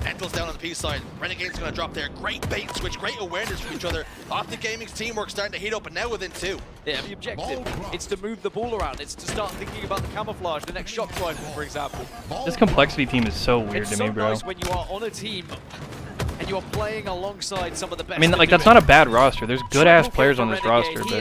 Entel's down on the P side. Renegade's going to drop there. Great bait and switch, great awareness from each other. Optic Gaming's teamwork starting to heat up, and now within 2. Yeah, the objective, it's to move the ball around. It's to start thinking about the camouflage, the next shock rifle, for example. This complexity team is so weird It's to so me, bro. nice when you are on a team and you are playing alongside some of the best. I mean, like, that's not a bad roster. There's good-ass players on this roster, but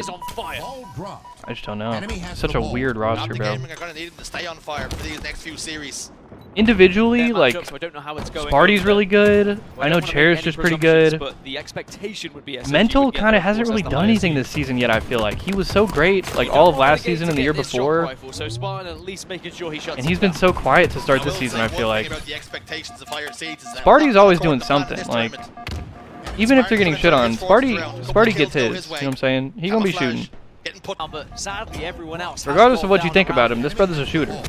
I just don't know. Such a weird roster, Optic bro. Gaming are going to need them to stay on fire for these next few series. Individually, like, matchup, so I don't know how it's going Sparty's over really good. Well, I know don't wanna make Chair's any just pretty presumptions, good. But the expectation would be SSG Mental would get kind there, of hasn't course, really as the done highest anything seed. this season yet, I feel like. He was so great, like, all of last season and the year This shock before. rifle, so Spartan at least making sure he shuts And he's it been down. so quiet to start this season, I feel like. About the expectations of higher seeds is that Sparty's always Optic doing are the plan in something, this like, tournament. even if they're getting shit on, Sparty Couple gets kills go his, his you know way. what I'm saying? He gonna be Camouflage shooting. Getting put But sadly, everyone else has Regardless of gone what you down think around about him, this brother's a shooter.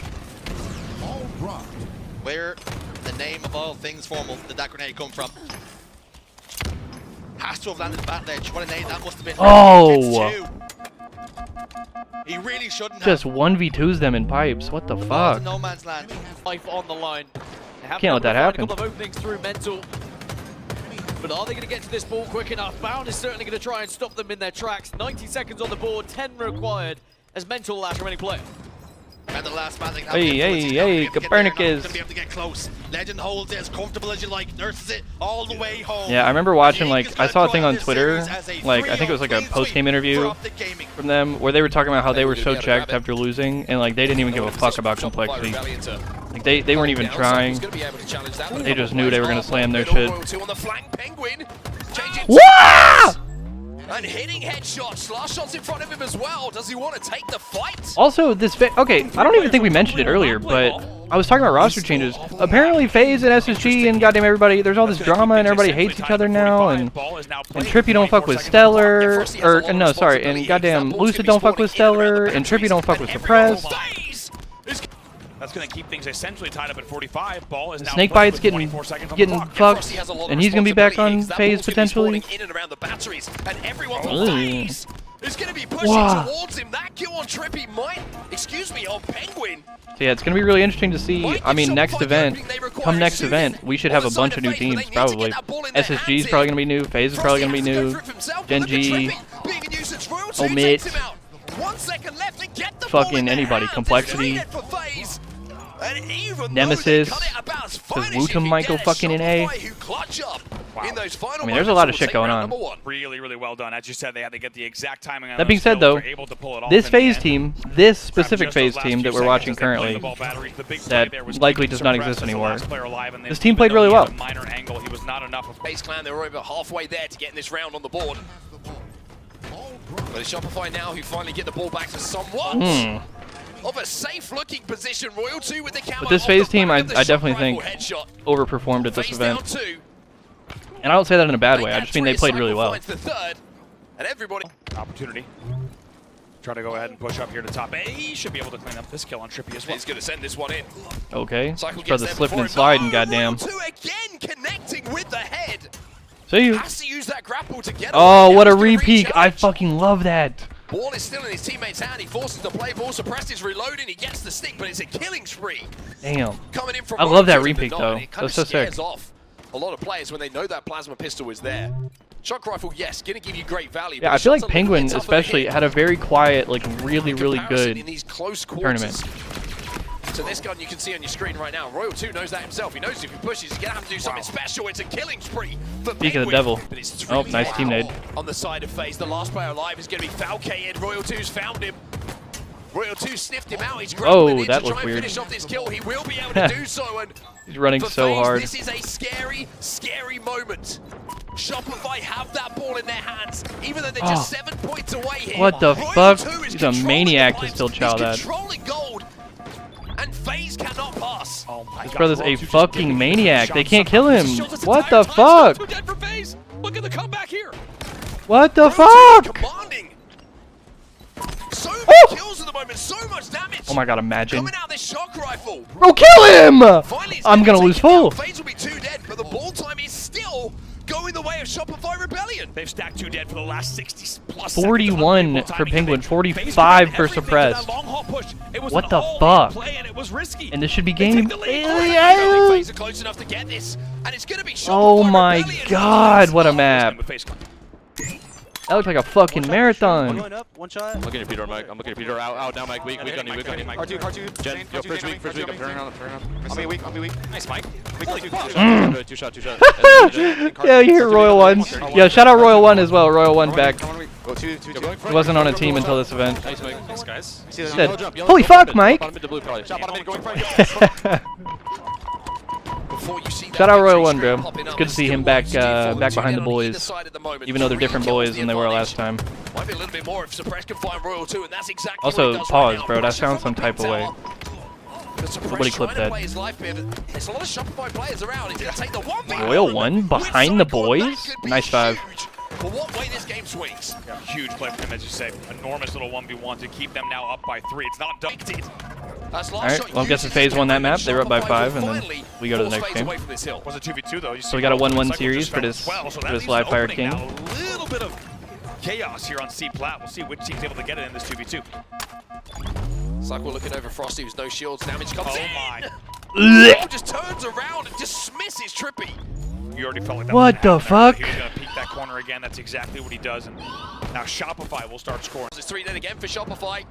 where the name of all things formal did that grenade come from? Has to have landed bat ledge. What a nade that must have been. Oh! Gets 2. He really shouldn't Just have. 1v2s them in pipes. What the fuck? No man's land. life on the line. They have Can't let that find happen. A couple of openings through mental. But are they going to get to this ball quick enough? Bound is certainly going to try and stop them in their tracks. 90 seconds on the board, 10 required as mental last remaining player. And the last man, Hey, Copernicus. Gonna be able to get close. Legend holds it as comfortable as you like. Nurses it all the way home. Yeah, I remember watching, like, I saw a thing on Twitter, like, I think it was like a post-game interview from them, where they were talking about how they were so checked after losing, and, like, they didn't even give a fuck about complexity. Like, they weren't even trying. They just knew they were gonna slam their shit. Wah! And hitting headshots. Last shot's in front of him as well. Does he want to take the fight? Also, okay, I don't even think we mentioned it earlier, but I was talking about roster changes. Apparently, FaZe and SSG and goddamn everybody, there's all this drama and everybody hates each other now, and Trippy don't fuck with Stellar, or, no, sorry, and goddamn Lucid don't fuck with Stellar, and Trippy don't fuck with Suppressed. That's going to keep things essentially tied up at 45. Ball is now Snakebite's played with getting 24 seconds on the clock. fucked, and he's gonna be back on FaZe potentially. In and around the batteries, and everyone Ooh. FaZe is going to be pushing Wow. towards him. That kill on Trippy might, on Penguin. So yeah, it's gonna be really interesting to see. I mean, next event, come next event, we should have a bunch of new teams probably. SSG is probably gonna be new. FaZe is probably gonna be new. Gen G, Omit, 1 second left to get the fucking anybody. Complexity, Nemesis, because Wootum might go fucking in A. I mean, there's a lot of shit going on. Really, really well done. As you said, they had to get the exact timing on That being those said, kills. though, They're able to pull it off this in the FaZe end. team, this specific Just those FaZe last team few that we're seconds watching as they played currently, the ball battery, the big play that there was likely keeping does not Suppressed exist as the anymore. last player alive, and This they- team played even though really he had well. a minor angle, he was not enough of FaZe Clan, they were over halfway there to getting this round on the board. But it's Shopify now who finally get the ball back to somewhat of a safe-looking position. Royal 2 with the camo. But this off FaZe the team, back I of the definitely shock think rifle headshot. overperformed at this FaZe down event. 2. And I don't say that in a bad way. I just mean they played really well. Finds the third, and everybody. opportunity. Try to go ahead and push up here to top A. He should be able to clean up this kill on Trippy as well. He's going to send this one in. Okay. Cycle Brother gets there slipping before and him. sliding, Oh, goddamn. Royal 2 again connecting with the head. See you. Has to use that grapple to get Oh, away. what a Now he's gonna repeat. I recharge. fucking love that. Ball is still in his teammate's hand. He forces the play ball. Suppressed is reloading. He gets the stick, but it's a killing spree. Damn. Coming in from I love that Royal 2 repeat, to though. It kind That's of so sick. scares off a lot of players when they know that plasma pistol is there. Shock rifle, yes, going to give you great value. Yeah, but I the feel like shot's a little Penguin bit tougher to especially hit. had a very quiet, like really Comparison good in these close quarters. tournament. So this gun you can see on your screen right now. Royal 2 knows that himself. He knows if he pushes, he's going to have to do something special. It's a killing spree for Speak of the Penguin, devil. but it's Oh, 3 nice team nade. on the side of FaZe. The last player alive is going to be Falcade. Royal 2's found him. Royal 2 sniffed him out. He's grabbing in that to looked try and weird. finish off this kill. He will be able to do so. And He's running for so FaZe, hard. This is a scary, scary moment. Shopify have that ball in their hands, even though they're just 7 points away here. What the Royal fuck? 2 is He's a maniac to controlling still chow the that. He's controlling gold, and FaZe cannot pass. Oh my This God, brother's Royal a 2 just fucking giving maniac. They shots can't up. kill him. Shields us What entire the time. fuck? Two dead for FaZe. Look at the comeback here. What the Royal 2 fuck? commanding. So many kills at the moment, so much damage. Oh my god, imagine. Coming out this shock rifle. Bro, kill him! Finally, it's I'm gonna take lose him down. full. FaZe will be 2 dead, but the ball time is still going the way of Shopify Rebellion. They've stacked 2 dead for the last 60 plus 41 seconds of for unbelievable Penguin, timing. FaZe 45 did for everything to suppressed. that long haul push. It was What an the all-in fuck? play and it was risky. And this should be They game. take the lead. I don't think FaZe are close enough to get this, and it's going to be Shopify Oh my Rebellion. god, what a map. FaZe That looked like a fucking marathon. Going up, one shot. I'm looking at Peter, Mike. I'm looking at Peter. Out now, Mike. Weak on you. Weak on you. R2. Jen, yo, first week. I'm turning around. I'll be weak. Nice, Mike. Two shot. Yeah, you hear Royal Ones. Yeah, shout out Royal One as well. Royal One back. Go two. He wasn't on a team until this event. Nice, Mike. Thanks, guys. Said, holy fuck, Mike! Bottom mid to blue, probably. Shot bottom mid, going front. Before you see that Shout out Royal victory One, screen bro. popping It's up, good to it's see still him back, 1-2 for back two behind the dead on either boys. side at the moment. Even though they're 3 different kills boys the than they were advantage. last time. Might be a little bit more if Suppress can find Royal 2, and that's exactly Also, what he does pause, right now. bro. That Pressure sounds from some the type of way. But Suppress Nobody clipped trying to that. play his life pivot. There's a lot of Shopify players around. He's going to take the 1v1 Royal One with behind the Cycle, and that boys? could be Nice 5. huge for what way this game swings. Yeah, huge play from him, as you say. Enormous little 1v1 to keep them now up by 3. It's not done. Alright, well, I'm guessing FaZe won that map. They were up by 5, and then we go to the next game. Was a 2v2 though. You So see we got a Royal 1-1 Cycle series just for fell this as well, so for that this leaves live an fire opening king. now. A little bit of chaos here on C Plat. We'll see which team's able to get it in this 2v2. Cycle looking over Frosty, who's no shields. Damage comes in. My. Oh, just turns around and dismisses Trippy. You already felt like that. What the fuck? He was gonna peek that corner again. That's exactly what he does. And now Shopify will start scoring. It's 3 dead again for Shopify.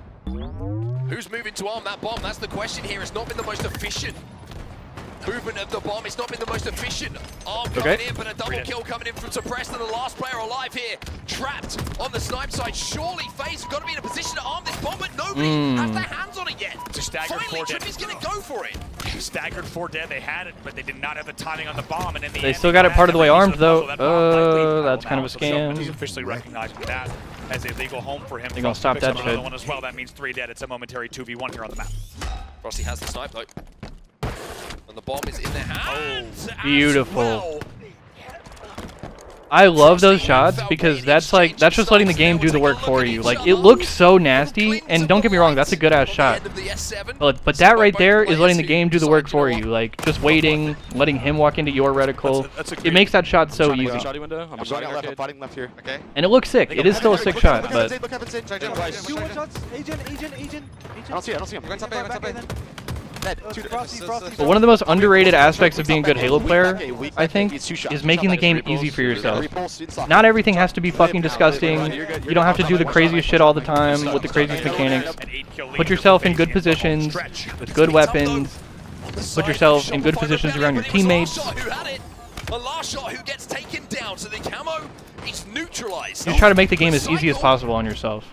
Who's moving to arm that bomb? That's the question here. It's not been the most efficient movement of the bomb. It's not been the most efficient arm coming in, but a double kill coming in from Suppressed, and the last player alive here, trapped on the snipe side. Surely FaZe have got to be in a position to arm this bomb, but nobody has their hands on it yet. It's a staggered Finally, 4 dead. Trippy's going to go for it. Staggered 4 dead. They had it, but they did not have the timing on the bomb. And in the They end, still got it part of the way armed, though. That bomb likely That's kind of a so He's scam. officially recognizing that as a legal home for him. They're gonna stop Picks that up another shit. one as well. That means 3 dead. It's a momentary 2v1 here on the map. Frosty has the snipe though. And the bomb is in their hands. Beautiful. Well. I love those shots because that's just letting the game do the work for you. Like, it looks so nasty, and don't get me wrong, that's a good ass shot. But that right there is letting the game do the work for you. Like, just waiting, letting him walk into your reticle. It makes that shot so easy. I'm fighting left here. Okay. And it looks sick. It is still a sick shot, but Look up inside. Two one shots. Agent. I don't see it. I'm going top A. But one of the most underrated aspects of being a good Halo player, I think, is making the game easy for yourself. Not everything has to be fucking disgusting. You don't have to do the craziest shit all the time with the craziest mechanics. Put yourself in good positions with good weapons. Put yourself in good positions around your teammates. The last shot who gets taken down, so the camo is neutralized. Just try to make the game as easy as possible on yourself.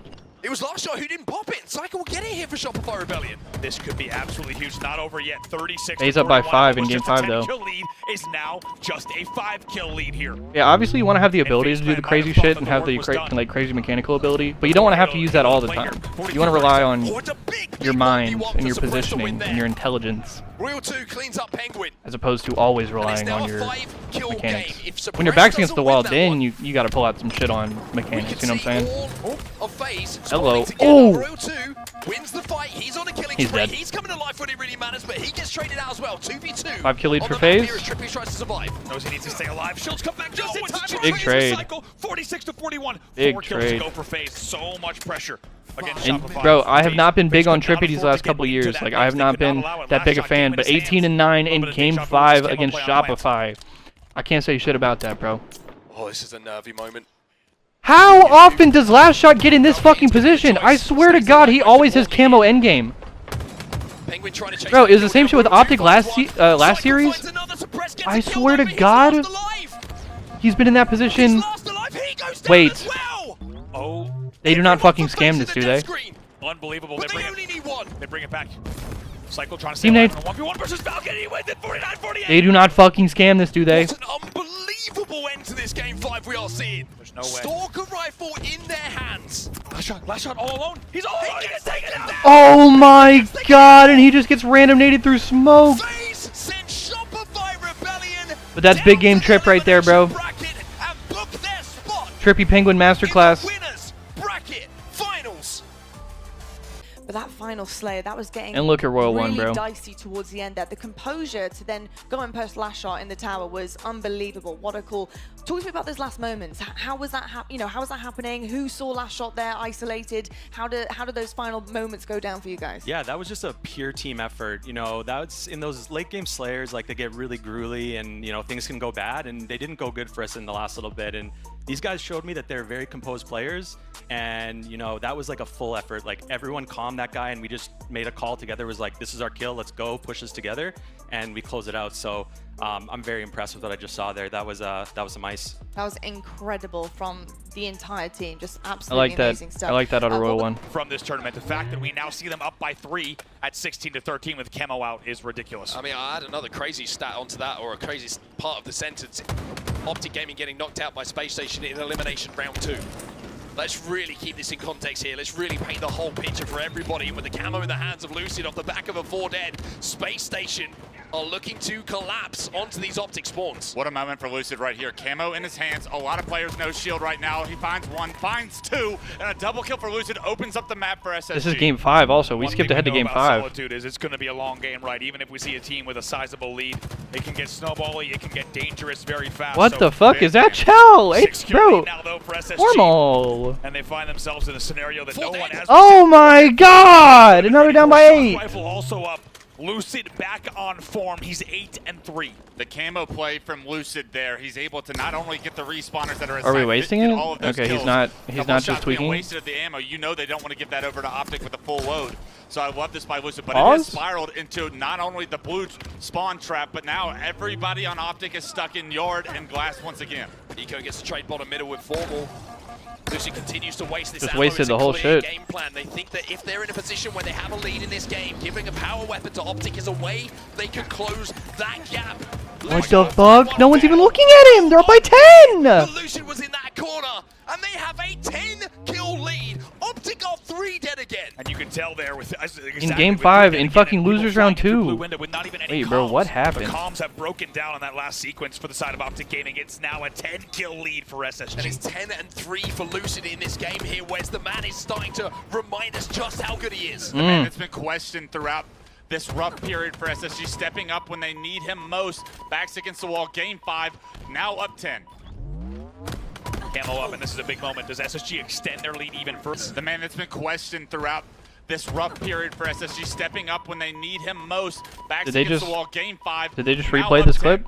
It was last shot who didn't pop it. Cycle will get it here for Shopify Rebellion. This could be absolutely huge. Not over yet. 36. He's up by 5 in game 5, though. Kill lead is now just a 5-kill lead here. Yeah, obviously you want to have the ability to do the crazy shit and have the crazy mechanical ability, but you don't want to have to use that all the time. You want to rely on your mind and your positioning and your intelligence, Royal 2 cleans up Penguin. as opposed to always relying on your Kill mechanics. game. If When your Suppressed back's against the doesn't wall, win that then one, you got to pull out some shit on mechanics. You know what I'm saying? all of FaZe. That's Hello. Oh! Royal 2 wins the fight. He's on a killing He's spree. dead. He's coming to life when it really matters, but he gets traded out as well. 2v2. 5 kill lead on for the map FaZe. here as Trippy tries to survive. Knows he needs to stay alive. Shields come back just in time. Big trade. 46 to 41. Big 4 kills trade. to go for FaZe. So much pressure against And Shopify. bro, I have not been big on Trippy these last couple years. Like, I have not been that big a fan. But 18-9 in Game 5 against Shopify. I can't say shit about that, bro. Oh, this is a nervy moment. How often does Last Shot get in this fucking position? I swear to God, he always has camo endgame. Bro, it was the same shit with Optic last series. I swear to God, he's been in that position. Wait. Oh. They do not fucking scam this, do they? Unbelievable. They bring it back. Cycle trying to Team stay nade. alive. 1v1 versus Falcon. He wins it 49-48. They do not fucking scam this, do they? What an unbelievable end to this game 5 we are seeing. There's no way. Stalker rifle in their hands. Last shot all alone. He's all alone. He gets taken out. Oh my God, and he just gets random naded through smoke. FaZe sent Shopify Rebellion. But that's big game Trip right there, bro. Trippy Penguin Masterclass. Winners bracket finals. But that final Slayer, that was getting And look at Royal really One, bro. dicey towards the end there. The composure to then go and post Last Shot in the tower was unbelievable. What a call. Talk to me about those last moments. How was that how was that happening? Who saw Last Shot there isolated? How did those final moments go down for you guys? Yeah, that was just a pure team effort. You know, that's in those late game Slayers, like they get really gruely and, you know, things can go bad, and they didn't go good for us in the last little bit. And these guys showed me that they're very composed players, and, you know, that was like a full effort. Like, everyone calmed that guy, and we just made a call together. It was like, this is our kill, let's go, push this together, and we close it out. So I'm very impressed with what I just saw there. That was some ice. That was incredible from the entire team. Just absolutely amazing stuff. I like that auto Royal One. From this tournament, the fact that we now see them up by 3 at 16 to 13 with camo out is ridiculous. I mean, I add another crazy stat onto that, or a crazy part of the sentence. Optic Gaming getting knocked out by Space Station in elimination round 2. Let's really keep this in context here. Let's really paint the whole picture for everybody. And with the camo in the hands of Lucid off the back of a 4 dead, Space Station are looking to collapse onto these Optic spawns. What a moment for Lucid right here. Camo in his hands. A lot of players no shield right now. He finds 1, finds 2, and a double kill for Lucid opens up the map for SSG. This is Game 5 also. We skipped ahead to Game 5. Solitude is it's going to be a long game, right? Even if we see a team with a sizable lead, it can get snowbally, it can get dangerous very fast. What So the fuck is that? Chill! 6 kill Bro, lead now, though, for SSG. normal. And they find themselves in a scenario that no one has. Oh my God! Another down by 8. Rifle also up. Lucid back on form. He's 8-3. The camo play from Lucid there. He's able to not only get the respawners that are Are we wasting it? all of those Okay, kills. he's not Couple just shots being tweaking. wasted at the ammo. You know they don't want to give that over to Optic with a full load. So I love this by Lucid, but it Pause? has spiraled into not only the blue spawn trap, but now everybody on Optic is stuck in yard and glass once again. Eco gets the trade bottom middle with Formal. Lucid continues to waste this Just ammo. wasted It's the a whole clear shit. game plan. They think that if they're in a position where they have a lead in this game, giving a power weapon to Optic is a way they can close that gap. What the fuck? No one's even looking at him! They're up by 10! But Lucid was in that corner, and they have a 10-kill lead. Optic are 3 dead again. And you can tell there with In Game 5, in fucking Losers Round 2. Wait, bro, what The happened? comms have broken down on that last sequence for the side of Optic Gaming. It's now a 10-kill lead for SSG. And it's 10-3 for Lucid in this game here, whereas the man is starting to remind us just how good he is. The man that's been questioned throughout this rough period for SSG, stepping up when they need him most. Backs against the wall. Game 5, now up 10. Camo up, and this is a big moment. Does SSG extend their lead even further? The man that's been questioned throughout this rough period for SSG, stepping up when they need him most. Backs Did they against just- the wall. Game 5. Did they just now replay up this 10. clip?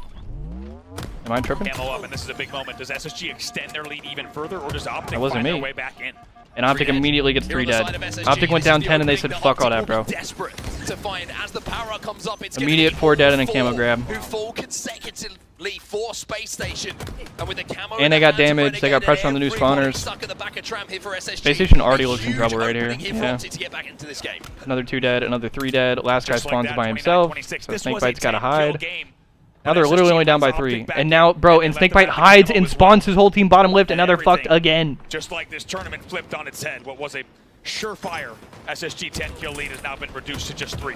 Am I tripping? Camo up, and this is a big moment. Does SSG extend their lead even further, or does Optic That wasn't find their me. way back in? And Optic immediately gets 3 dead. Optic went down 10 and they said fuck all that, bro. Desperate to find as the power comes up. It's Immediate 4 dead and a camo grab. who fall consecutively for Space Station. And with the camo And they got damaged. They got pressure on the new spawners. stuck at the back of Tram here for SSG. Space Station already looks in Huge trouble right here. opening for Yeah. Optic to get back into this game. Another 2 dead, another 3 dead. Last guy Just like spawns that, by himself. 29-26. So This was a Snakebite's gotta 10-kill hide. game. Now they're SSG literally only down by puts 3. Optic back And now, bro, and Snakebite hides and spawns his whole team bottom left, and now they're fucked again. Just like this tournament flipped on its head, what was a surefire SSG 10-kill lead has now been reduced to just 3.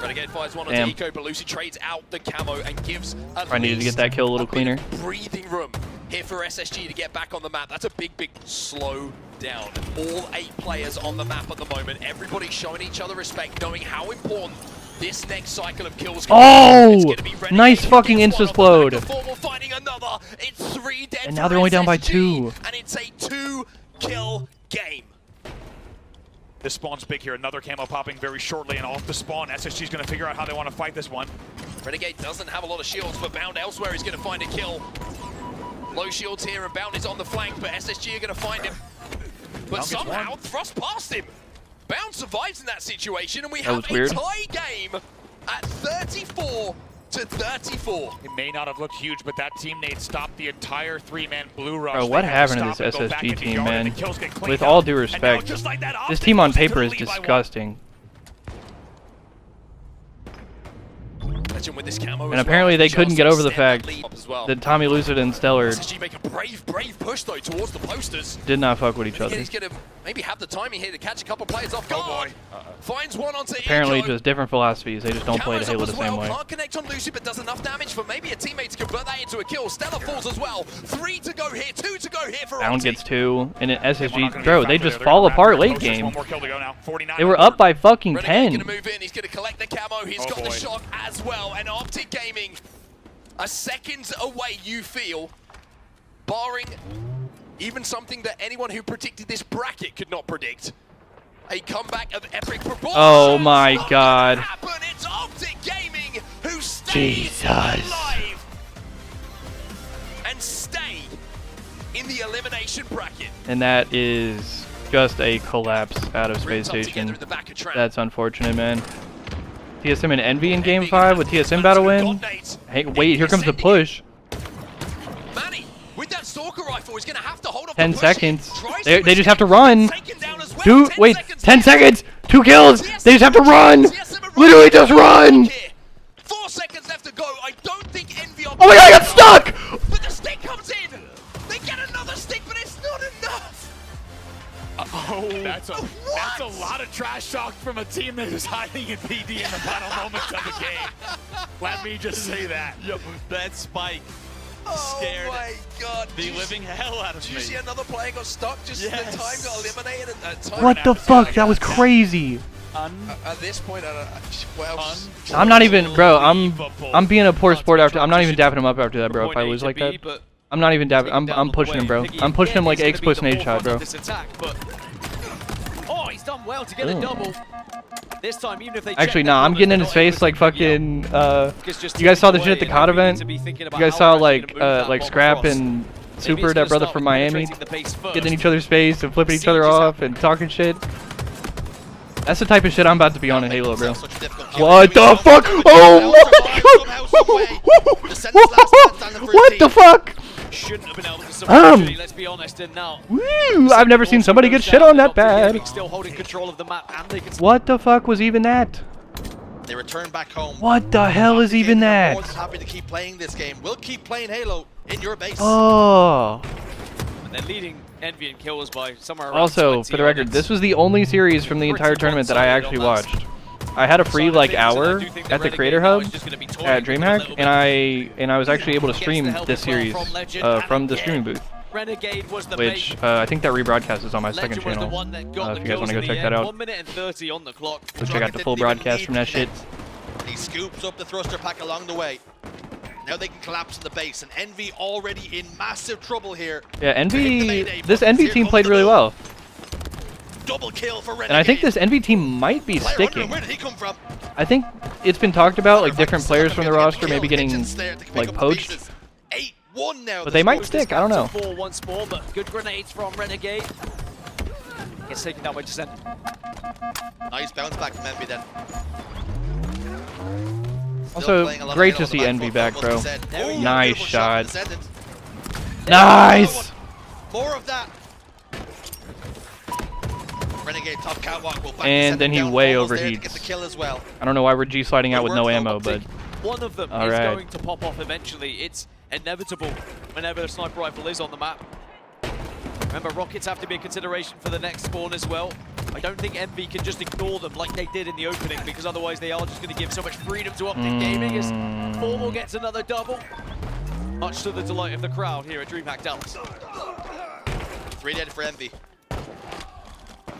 Renegade fires one Damn. onto Eco, but Lucy trades out the camo and gives I needed to get that kill a little cleaner. breathing room here for SSG to get back on the map. That's a big slow down. All 8 players on the map at the moment. Everybody showing each other respect, knowing how important this next cycle of kills Oh! Nice fucking insta-splode. It's 3 dead And now they're only down by 2. And it's a 2-kill game. This spawn's big here. Another camo popping very shortly, and off the spawn, SSG's going to figure out how they want to fight this one. Renegade doesn't have a lot of shields, but Bound elsewhere is going to find a kill. Low shields here, and Bound is on the flank, but SSG are going to find him. But somehow, thrust past him. Bound survives in that situation, and we have a tie game at 34-34. It may not have looked huge, but that teammate stopped the entire 3-man blue rush. Bro, what happened to this SSG team, man? With all due respect, this team on paper is disgusting. With this camo And apparently they couldn't get over the fact that Tommy Lucid and Stellar SSG make a brave push though towards the posters. did not fuck with each other. He's gonna maybe have the timing here to catch a couple players off guard. Finds one onto Apparently Eco. just different philosophies. They just don't play the Halo the same way. Can't connect on Lucy, but does enough damage for maybe a teammate to convert that into a kill. Stella falls as well. 3 to go here, 2 to go here for Bound Opti. gets 2, and then SSG, bro, they just fall apart late game. They were up by fucking 10. Gonna move in. He's gonna collect the camo. He's got the shock as well. And Optic Gaming, a second away, you feel, barring even something that anyone who predicted this bracket could not predict. A comeback of epic proportions. Oh my god. It's Optic Gaming who stays Jesus. alive and stay in the elimination bracket. And that is just a collapse out of Space Station. That's unfortunate, man. TSM and Envy in Game 5 with TSM battle win. Hey, wait, here comes the push. Manny, with that Stalker rifle, he's gonna have to hold off 10 the push. seconds. They just have to run. Dude, wait, 10 seconds. 2 kills. They just have to run. Literally just run. 4 seconds left to go. I don't think Envy. Oh my god, I got stuck. But the stick comes in. They get another stick, but it's not enough. Oh, that's a lot of trash talk from a team that is hiding in PD in the final moments of the game. Let me just say that. Yo, that spike scared the living hell out of Did me. you see another player got stuck just the time got eliminated? What the fuck? That was crazy. At this point, well, I'm not even, bro. I'm being a poor sport after. I'm not even dapping him up after that, bro. If I lose like that, I'm not even dapping. I'm pushing him, bro. I'm pushing him like Eggs push an 8-shot, bro. Oh, he's done well to get a double. This time, even if they Actually, nah, I'm getting in his face like fucking. You guys saw the shit at the COD event? You guys saw like Scrap and Super, that brother from Miami, getting in each other's face and flipping each other off and talking shit. That's the type of shit I'm about to be on in Halo, bro. What the fuck? Oh my god! What the fuck? Shouldn't have been able to survive, let's be honest, and now. Woo! I've never seen somebody get shit on that bad. Still holding control of the map, and they can. What the fuck was even that? They return back home. What the hell is even that? More than happy to keep playing this game. We'll keep playing Halo in your base. Oh. And they're leading Envy and kills by somewhere around Also, 20 for the record, this was the only series from the entire tournament that I actually watched. I had a free like hour at the Creator Hub at DreamHack, and I was actually able to stream this series from the streaming booth. Which I think that rebroadcast is on my second channel. If you guys want to go check that out, 1 minute and 30 on the clock. go check out the full broadcast from that shit. He scoops up the thruster pack along the way. Now they can collapse in the base, and Envy already in massive trouble here. Yeah, Envy. This Envy team played really well. Double kill for Renegade. And I think this Envy team might be sticking. Where did he come from? I think it's been talked about, like different players from the roster maybe getting like poached. 8-1 now. But they might stick, I don't know. 4 once more, but good grenades from Renegade. Gets taken down by Descent. Nice bounce back from Envy then. Also, great to see Envy back, bro. Nice shot. Descendant. Nice! More of that. Renegade top catwalk will back And then he way almost there to overheats. get the kill as well. I don't know why we're G-sliding out with no ammo, but One of them is alright. going to pop off eventually. It's inevitable whenever the sniper rifle is on the map. Remember, rockets have to be a consideration for the next spawn as well. I don't think Envy can just ignore them like they did in the opening, because otherwise they are just going to give so much freedom to Optic Gaming as Formal gets another double. much to the delight of the crowd here at DreamHack Dallas. 3 dead for Envy.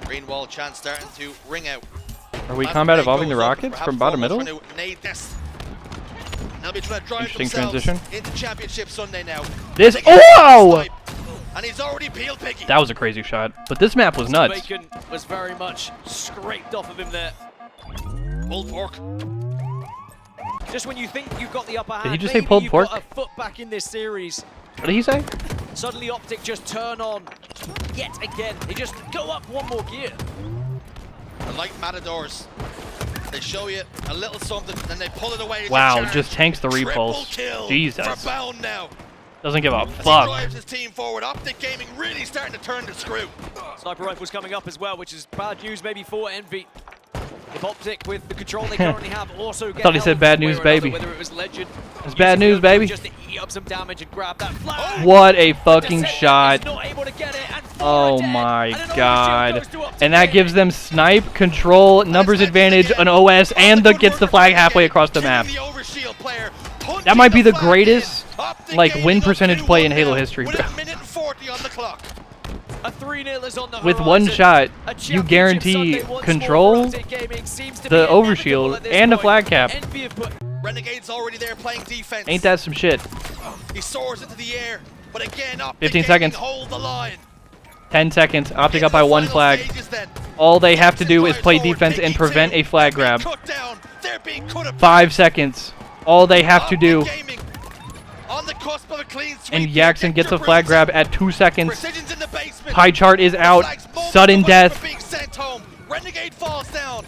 Green wall chance starting to ring out. Are we combat evolving the rockets from bottom middle? They'll be trying to drive Interesting themselves transition. into Championship Sunday now. This. Oh! And he's already peeled Piggy. That was a crazy shot. But this map was nuts. Bacon was very much scraped off of him there. Pulled pork. Just when you think you've got the upper hand, Did he just say maybe pulled you've pork? got a foot back in this series. What did he say? Suddenly Optic just turn on yet again. They just go up one more gear. They're like matadors. They show you a little something, then they pull it away. as a Wow, charge. just tanks the repulse. Triple kill Jesus. for Bound now. Doesn't give a As he fuck. drives his team forward, Optic Gaming really starting to turn the screw. Sniper rifles coming up as well, which is bad news maybe for Envy. If Optic, with the control they currently have, also get Thought he said help bad one way news, or another, baby. Whether it was Legend, It's bad news, baby. just to eat up some damage and grab that flag. What a fucking shot. Oh my god. And that gives them snipe, control, numbers advantage, an OS, and gets the flag halfway across the map. That might be the greatest like win percentage play in Halo history, bro. A 3-0 is on the With horizon. one shot, A you championship guarantee Sunday once more control, for Optic Gaming seems to be the inevitable overshield, at this and the point. flag cap. Envy have put Renegade's already there playing defense. Ain't that some shit? He soars into the air, but again, Optic 15 Gaming seconds. hold the line. 10 seconds. Optic up by one flag. All they have to do is play defense and prevent a flag grab. 5 seconds. All they have to do. On the cusp of a clean sweep. And Jackson gets a flag grab at 2 seconds. Precision's in the basement. Pie chart is out. Sudden death. Being sent home. Renegade falls down.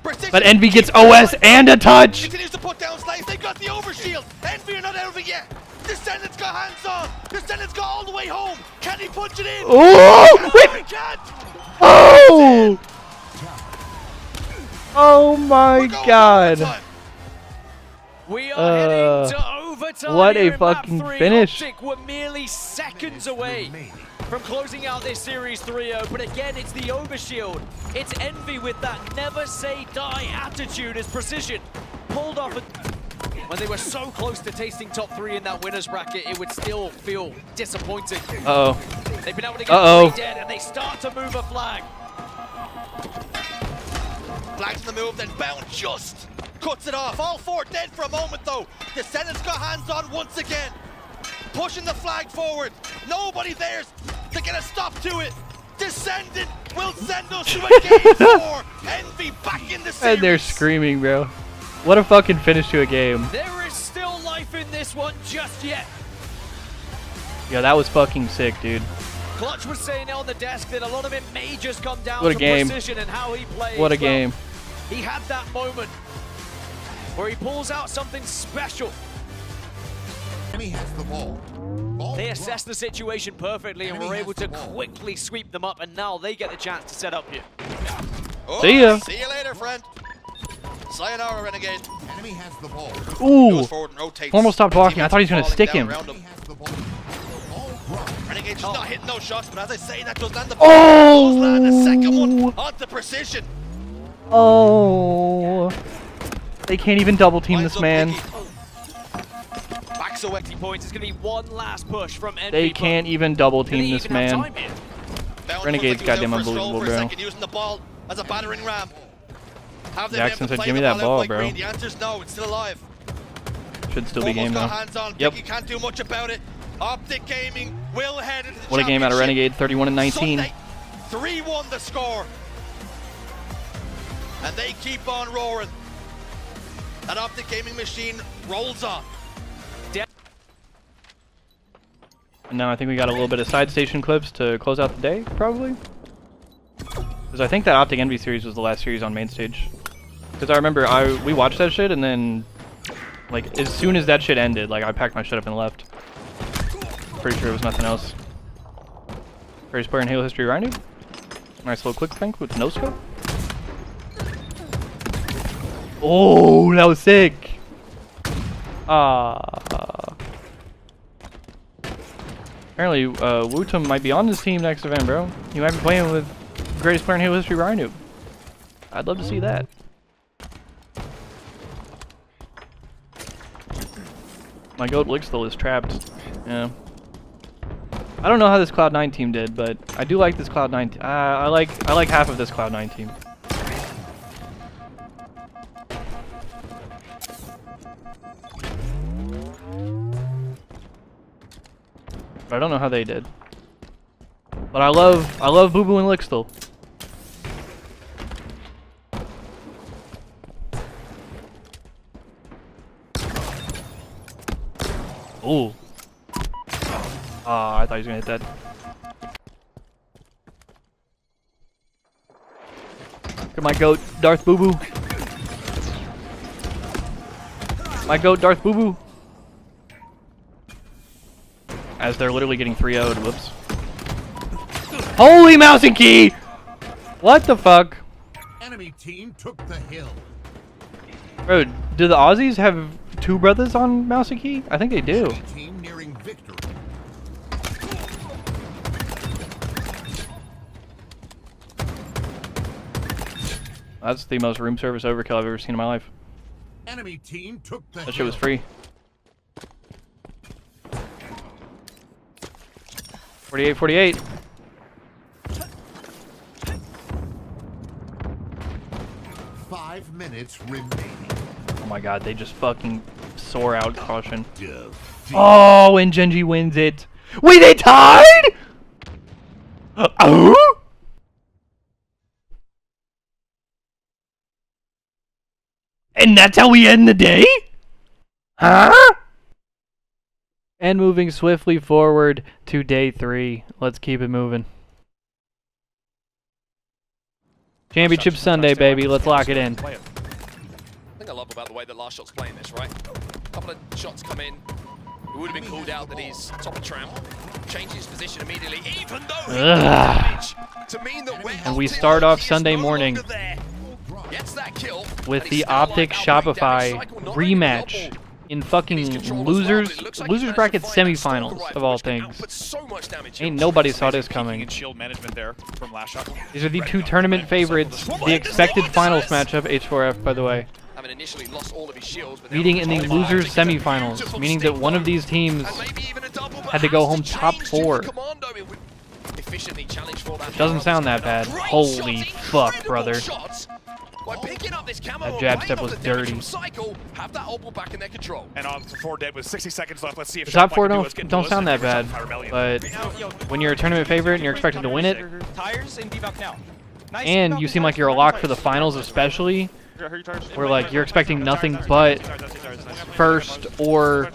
Precision But Envy gets OS and a touch. continues to put down Slaves. They got the overshield. Envy are not out of it yet. Descendants got hands on. Descendants got all the way home. Can he punch it in? Oh! He Wait. can't. Oh! Oh my god. We are heading to overtime. What here a in fucking map 3. finish. Optic were merely seconds away from closing out this series 3-0, but again, it's the overshield. It's Envy with that never say die attitude as Precision pulled off when they were so close to tasting top 3 in that winner's bracket, it would still feel disappointing. Uh-oh. They've been able to get Uh-oh. 3 dead, and they start to move a flag. Flag to the move, then Bound just cuts it off. All 4 dead for a moment though. Descendants got hands on once again. Pushing the flag forward. Nobody there to get a stop to it. Descendant will send us to a game 4. Envy back in the series. And they're screaming, bro. What a fucking finish to a game. There is still life in this one just yet. Yo, that was fucking sick, dude. Clutch was saying on the desk that a lot of it may just come down What a to game. precision and how he plays. What a Well, game. He had that moment where he pulls out something special. Enemy has the ball. They assessed the situation perfectly and were able to quickly sweep them up, and now they get the chance to set up here. Oh, See ya. See you later, friend. Sayonara, Renegade. Enemy has the ball. Ooh. Goes forward and rotates. Almost stopped walking. I thought he was gonna Falling stick down him. around Renegade's just not hitting those shots, but as I say, that does land the Oh! does land the second one onto Precision. Oh. They can't even double team Lines this up man. Piggy. Backs away. Points. It's going to be one last push from Envy. They can't even double Do they team this even have man. time here? Bound Renegade's looks like he goddamn was out for a stroll unbelievable, for a bro. second, using the ball as a battering ram. Have they Jackson been able to said, play "Give me the that out ball, like bro." Green? The answer's no. It's still alive. Should still be Almost game got though. hands on. Yep. Piggy can't do much about it. Optic Gaming will head into the What a game out of championship. Renegade, 31-19. Sunday, 3-1 the score. And they keep on roaring. That Optic Gaming machine rolls on. And now I think we got a little bit of side station clips to close out the day, probably. Because I think that Optic Envy series was the last series on main stage. Because I remember we watched that shit and then, like, as soon as that shit ended, like, I packed my shit up and left. Pretty sure it was nothing else. Greatest player in Halo history, Rhino. Nice little quick flank with no scope. Oh, that was sick. Apparently, Wootum might be on this team next event, bro. You might be playing with the greatest player in Halo history, Rhino. I'd love to see that. My goat Lixthal is trapped. Yeah. I don't know how this Cloud9 team did, but I do like this Cloud9. I like half of this Cloud9 team. But I don't know how they did. But I love Boo Boo and Lixthal. Ooh. I thought he was gonna hit that. Look at my goat, Darth Boo Boo. My goat, Darth Boo Boo. As they're literally getting 3-0'd. Whoops. Holy mouse and key! What the fuck? Enemy team took the hill. Bro, do the Aussies have 2 brothers on mouse and key? I think they do. Team nearing victory. That's the most room service overkill I've ever seen in my life. Enemy team took the That shit was free. 48-48. Five minutes remaining. Oh my god, they just fucking soar out caution. Oh, and Genji wins it. Wait, they tied? Oh? And that's how we end the day? Huh? And moving swiftly forward to day 3. Let's keep it moving. Championship Sunday, baby. Let's lock it in. I think I love about the way that Last Shot's playing this, right? A couple of shots come in. It would have been called out that he's top of tramp. Changes his position immediately, even though he damage to mean that and we start off Sunday morning with the Optic Shopify rematch in fucking losers bracket semifinals of all things. Ain't nobody saw this coming. Shield management there from Last Shot. These are the 2 tournament favorites. The expected finals matchup, H4F, by the way. Meeting in the losers semifinals, meaning that one of these teams had to go home top 4. Doesn't sound that bad. Holy fuck, brother. That jab step was dirty. And on to 4 dead with 60 seconds left. Let's see if The top 4 Shopify can don't sound that bad, but when you're a tournament favorite and you're expected to win it, and you seem like you're a lock for the finals especially, where like you're expecting nothing but first, or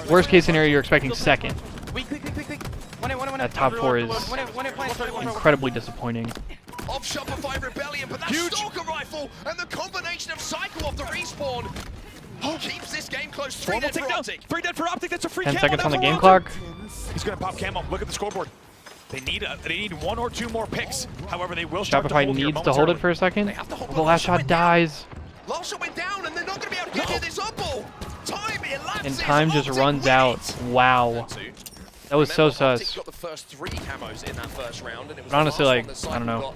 worst case scenario you're expecting second. That top 4 is incredibly disappointing. Of Shopify Rebellion, but that Stalker rifle and the combination of cycle off the respawn keeps this game close. 3 dead for Optic. 3 dead for Optic. That's a free 10 camo seconds on the for game Optic. clock. He's gonna pop camo. Look at the scoreboard. They need 1 or 2 more picks. However, they will start Shopify to hold here needs to hold it for a second. The Last Shot dies. Last Shot went down, and they're not going to be able to get near this up-ball. Time elapses. And time just runs out. Wow. That was so sus. Got the first 3 camos in that first round, and it was But honestly, like, I don't know.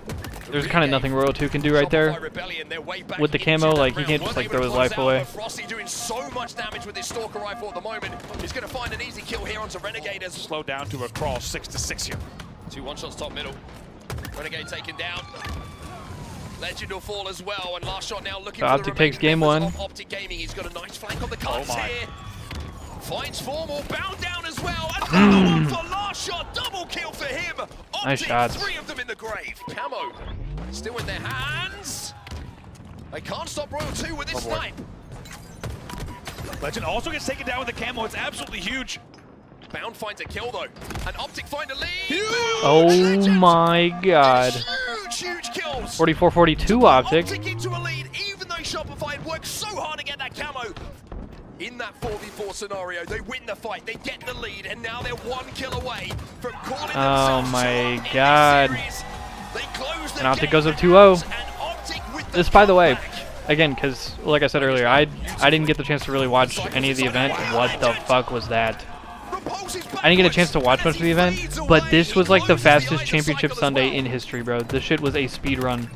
There's kind of nothing Royal 2 can do right there. With the camo, like, he can't just, like, throw his life away. Frosty doing so much damage with his Stalker rifle at the moment. He's going to find an easy kill here onto Renegade as slow down to a crawl 6-6 here. 2 1-shots top middle. Renegade taken down. Legend will fall as well, and Last Shot now looking for the Optic takes game 1. Optic Gaming. He's got a nice flank on the cards here. Finds Formal, bound down as well. Another one for Last Shot. Double kill for him. Optic, Nice shots. 3 of them in the grave. Camo still in their hands. They can't stop Royal 2 with this snipe. Legend also gets taken down with the camo. It's absolutely huge. Bound finds a kill though. And Optic find a lead. Oh my god. Huge kills. 44-42 Optic. Optic into a lead, even though Shopify had worked so hard to get that camo. In that 4v4 scenario, they win the fight, they get the lead, and now they're 1 kill away from calling Oh themselves my god. They close the And Optic game goes up out, 2-0. and Optic with the This, by the way, again, because like I said earlier, I didn't get the chance to really watch any of the event. What the fuck was that? I didn't get a chance to watch much of the event, but this was like the fastest championship Sunday in history, bro. This shit was a speed run.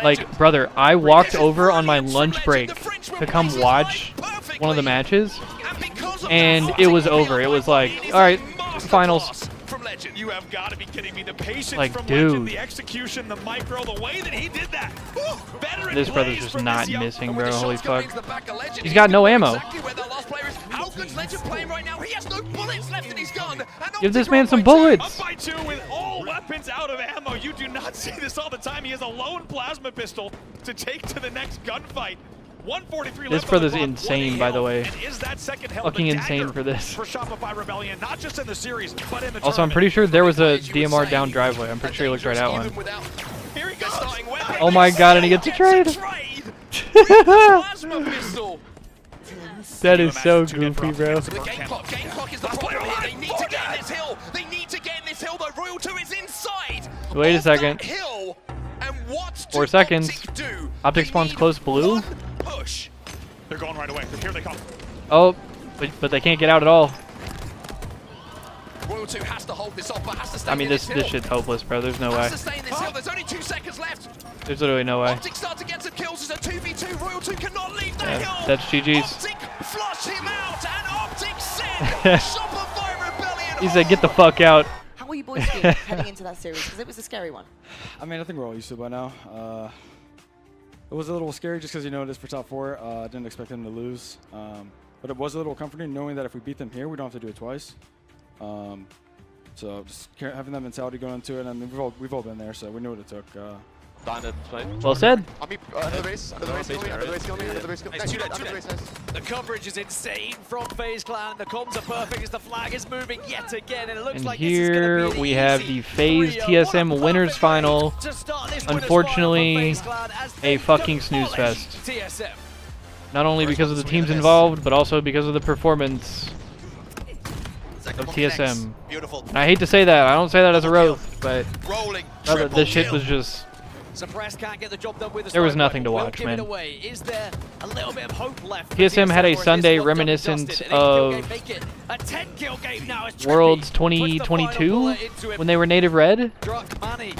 Like, brother, I walked over on my lunch break to come watch one of the matches, and it was over. It was like, all right, finals. From Legend. You have got to be kidding me. The patience Like, from dude. Legend, the execution, the micro, the way that he did that. Veteran This brother's plays just from not this young- missing, bro. Holy fuck. He's got no ammo. How good's Legend playing right now? He has no bullets left in his gun. Give this man some bullets. Up by 2 with all weapons out of ammo. You do not see this all the time. He has a lone plasma pistol to take to the next gunfight. 143 This left on the brother's clock, insane, one by the AO, way. and is that second hell Fucking the insane dagger for this. For Shopify Rebellion, not just in the series, but in the Also, I'm tournament. pretty sure there was a DMR down driveway. I'm pretty sure he looked right at one. Here he goes. Starting weapon. Oh my god, and he gets a trade. Plasma pistol. That is so goofy, bro. The game clock is the problem here. They need to get in this hill. They need to get in this hill, though. Royal 2 is inside. Wait a second. Hill. And what 4 seconds. Optic spawns close blue. push? They're going right away. Here they come. Oh, but they can't get out at all. Royal 2 has to hold this off, but has to stay I mean, in this hill. shit's hopeless, bro. There's no way. Has to stay in this hill. There's only 2 seconds left. There's literally no way. Optic start to get some kills. It's a 2v2. Royal 2 cannot leave the hill. That's GG's. Optic flush him out, and Optic said, Shopify Rebellion. He said, get the fuck out. How were you boys feeling heading into that series? Because it was a scary one. I mean, I think we're all used to it by now. It was a little scary just because, you know, it is for top 4. I didn't expect them to lose. But it was a little comforting knowing that if we beat them here, we don't have to do it twice. So just having that mentality going into it, I mean, we've all been there, so we knew what it took. Well said. On me, under the base, under the base, kill me, under the base, kill me, under the base, kill me. Nice, Nice, two under the dead. base, nice. The coverage is insane from FaZe Clan. The comms are perfect as the flag is moving yet again, and it looks And like this is gonna here be an we have easy the FaZe 3-0. TSM winners final. to start this winners Unfortunately, final for FaZe Clan as a they fucking snooze demolish fest. TSM. Not only because of the teams involved, but also because of the performance of TSM. Beautiful. And I hate to say that. I don't say that as a roast, but Rolling. this shit was just... Suppress can't get the job done with the There was sniper nothing to rifle. Will watch, give man. It away. Is there a little bit of hope left? for TSM had a or is Sunday this one done and reminiscent dusted? An 8-kill game, of make it a 10-kill game now as Trippy Worlds puts the final 2022 bullet into him. when they were Native Red. Druck, Manny,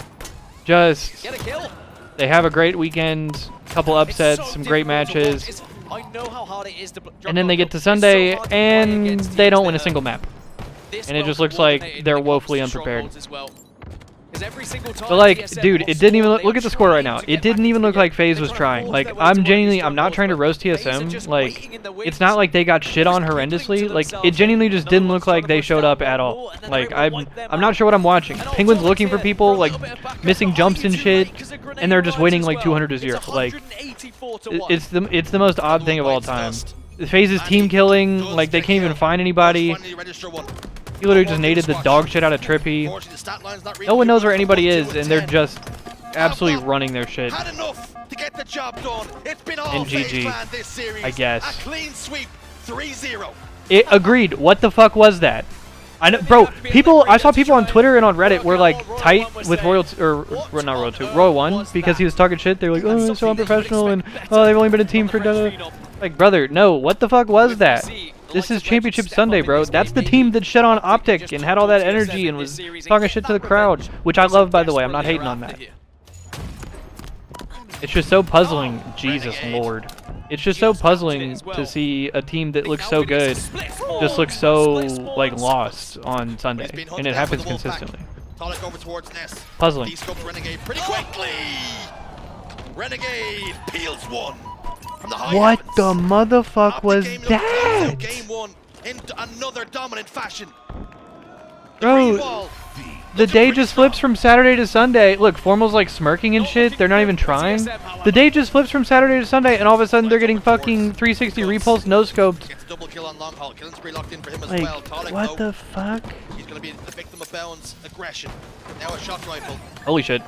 Just... get a kill. They have a great weekend, couple upsets, some great matches, I know how hard it is to and then they get to Sunday and they don't win a single map. And it just looks like they're woefully unprepared. But like, dude, it didn't even look at the score right now. It didn't even look like FaZe was trying. Like, I'm not trying to roast TSM. Like, it's not like they got shit on horrendously. Like, it genuinely just didn't look like they showed up at all. Like, I'm not sure what I'm watching. Penguins looking for people, like missing jumps and shit, and they're just winning like 200-0. Like, it's the most odd thing of all time. FaZe's team killing, like they can't even find anybody. He literally just naded the dog shit out of Trippy. No one knows where anybody is, and they're just absolutely running their shit. Had enough to get the job done. It's been all And FaZe GG, Clan this series. I guess. A clean sweep, 3-0. It agreed. What the fuck was that? I know, bro. I saw people on Twitter and on Reddit were like tight with Royal not Royal 2, Royal 1 because he was talking shit. They were like, oh, it's so unprofessional, and oh, they've only been a team for like, brother, no. What the fuck was that? This is Championship Sunday, bro. That's the team that shit on Optic and had all that energy and was talking shit to the crowd, which I love, by the way. I'm not hating on that. It's just so puzzling. Jesus Lord. It's just so puzzling to see a team that looks so good just look so, like, lost on Sunday. And it happens consistently. Tolic over towards Ness. Puzzling. Descopes Renegade pretty quickly. Renegade peels one. From the high What heavens. the motherfuck was that? Game one in another dominant fashion. Bro, the day just flips from Saturday to Sunday. Look, Formal's like smirking and shit. They're not even trying. The day just flips from Saturday to Sunday, and all of a sudden they're getting fucking 360 repulse no-scoped. Gets a double kill on long haul. Killing spree locked in for him as Like, well. Tolic, what though, the fuck? he's going to be the victim of Bound's aggression. Now a shot rifle. Holy shit.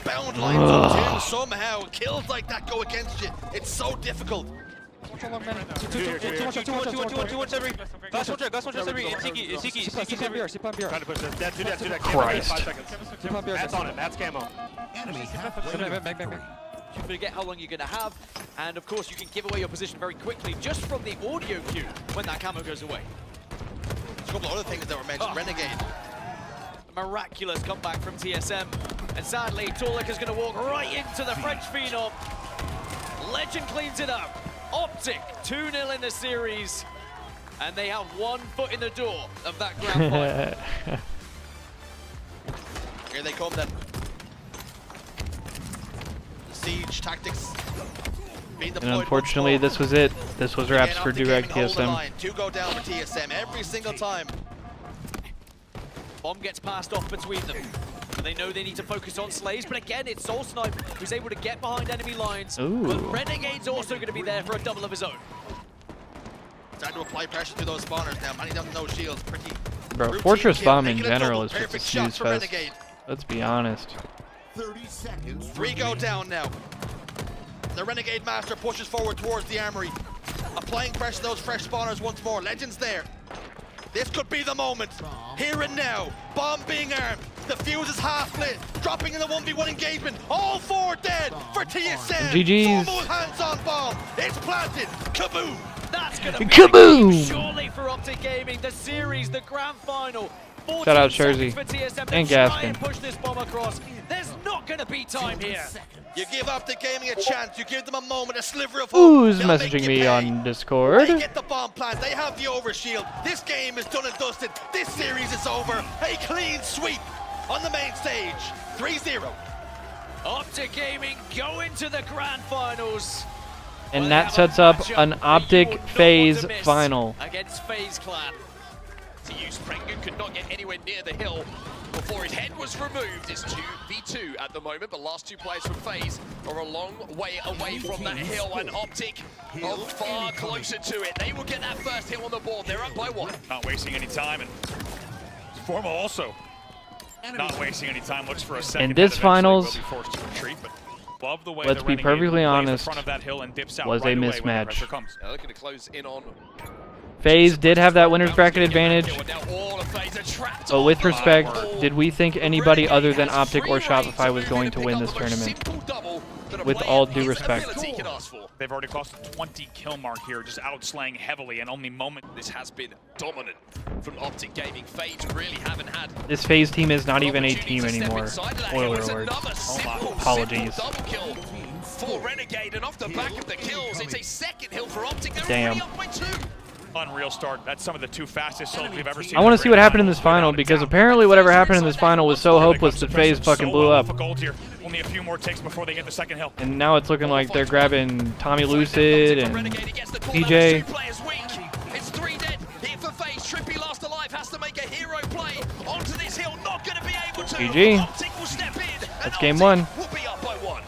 Bound lines up too. Somehow kills like that go against you. It's so difficult. Christ. That's on it. That's camo. You forget how long you're going to have, and of course you can give away your position very quickly just from the audio cue when that camo goes away. There's a couple of other things that were mentioned. Renegade. A miraculous comeback from TSM, and sadly Tolic is going to walk right into the French phenom. Legend cleans it up. Optic 2-0 in the series, and they have 1 foot in the door of that grand final. Here they come then. Siege tactics being deployed. And unfortunately, this was it. This was wraps for Durag TSM. 2 go down for TSM every single time. Bomb gets passed off between them. And they know they need to focus on Slays, but again, it's Soul Snipe who's able to get behind enemy lines. Ooh. But Renegade's also going to be there for a double of his own. Trying to apply pressure to those spawners now. Manny doesn't know shields. Pretty. Bro, Fortress Bomb in general is just a snooze fest. Let's be honest. 30 seconds. 3 go down now. The Renegade Master pushes forward towards the armory. Applying pressure to those fresh spawners once more. Legends there. This could be the moment. Here and now. Bomb being armed. The fuse is half lit. Dropping in the 1v1 engagement. All 4 dead for TSM. GG's. Full hands on bomb. It's planted. Kaboom. That's going to be Kaboom! surely for Optic Gaming. The series, the grand final. Shout out Jersey For TSM and to try Gaskin. and push this bomb across. There's not going to be time here. You give Optic Gaming a chance. You give them a moment, a sliver of hope. Who's They'll make messaging you me pay. on Discord? They get the bomb plant. They have the overshield. This game is done and dusted. This series is over. A clean sweep on the main stage. 3-0. Optic Gaming go into the grand finals. And that sets up an Optic FaZe final. Against FaZe Clan. To use Prengen could not get anywhere near the hill before his head was removed. It's 2v2 at the moment, but last 2 players from FaZe are a long way away from that hill, and Optic are far closer to it. They will get that first hill on the board. They're up by 1. Not wasting any time, and Formal also not wasting any time. Looks for a second. And this hit. Eventually finals, will be forced to retreat, but love the way let's the be Renegade perfectly plays the honest, front of that hill and dips out was right a away when the mismatch. pressure comes. Now looking to close in on. FaZe did have that winner's bracket advantage, but with respect, did we think anybody other than Optic or Shopify was going to win this tournament? With all due respect. They've already crossed the 20 kill mark here, just outslaying heavily, and only moment. This has been dominant from Optic Gaming. FaZe really haven't had. This FaZe team is not even a team anymore. Spoiler alert. Apologies. Double kill for Renegade, and off the back of the kills, it's a second hill for Optic. They're Damn. already up by 2. Unreal start. That's some of the 2 fastest souls we've ever seen. I want to see what happened in this final, because apparently whatever happened in this final was so hopeless that FaZe fucking blew up. Only a few more takes before they get the second hill. And now it's looking like they're grabbing Tommy Lucid and PJ. It's 3 dead here for FaZe. Trippy last alive has to make a hero play onto this hill. Not going to be able to. GG. Optic will step in. That's game 1. Will be up by 1.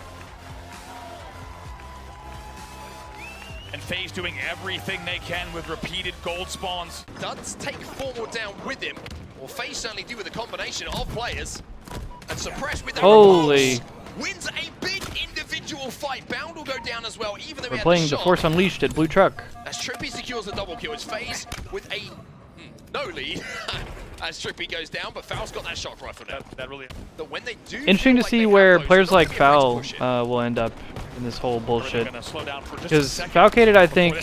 And FaZe doing everything they can with repeated gold spawns. Does take Formal down with him. Well, FaZe certainly do with a combination of players. And Suppress with the Holy. rewards wins a big individual fight. Bound will go down as well, even though We're he had playing the The shot. Force Unleashed at Blue Truck. As Trippy secures the double kill, it's FaZe with a no lead as Trippy goes down, but Foul's got that shock rifle now. That really. But when they do Interesting to see where players like Foul will end up in this whole bullshit. Because Falcated, I think,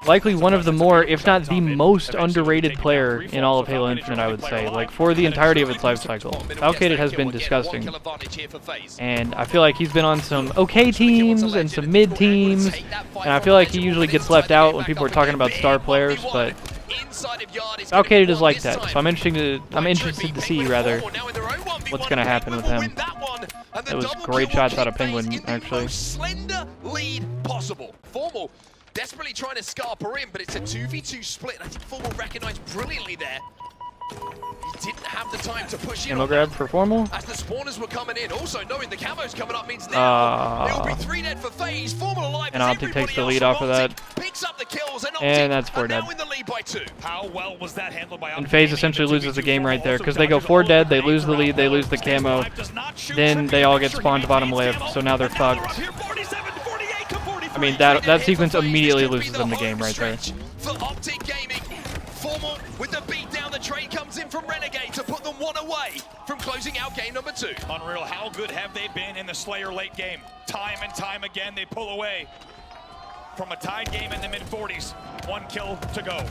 likely one of the more, if not the most underrated player in all of Halo Infinite, I would say. Like, for the entirety of its life cycle. Falcated has been disgusting. And I feel like he's been on some okay teams and some mid teams. And I feel like he usually gets left out when people are talking about star players, but Falcated is like that. So I'm interested to see, rather, what's going to happen with him. It was great shots out of Penguin, actually. Slender lead possible. Formal desperately trying to scarper in, but it's a 2v2 split. I think Formal recognized brilliantly there. He didn't have the time to push in. Ammo grab for Formal. As the spawners were coming in, also knowing the camo's coming up means now there will be 3 dead for FaZe. Formal alive. And Optic takes the lead off of that. Picks up the kills, And that's 4 dead. now in the lead by 2. How well was that handled by Optic? And FaZe essentially loses the game right there, because they go 4 dead, they lose the lead, they lose the camo, then they all get spawned bottom left, so now they're fucked. I mean, that sequence immediately loses them the game right there. For Optic Gaming, Formal with the beat down. The trade comes in from Renegade to put them 1 away from closing out game number 2. Unreal. How good have they been in the Slayer late game? Time and time again, they pull away from a tied game in the mid-40s. 1 kill to go.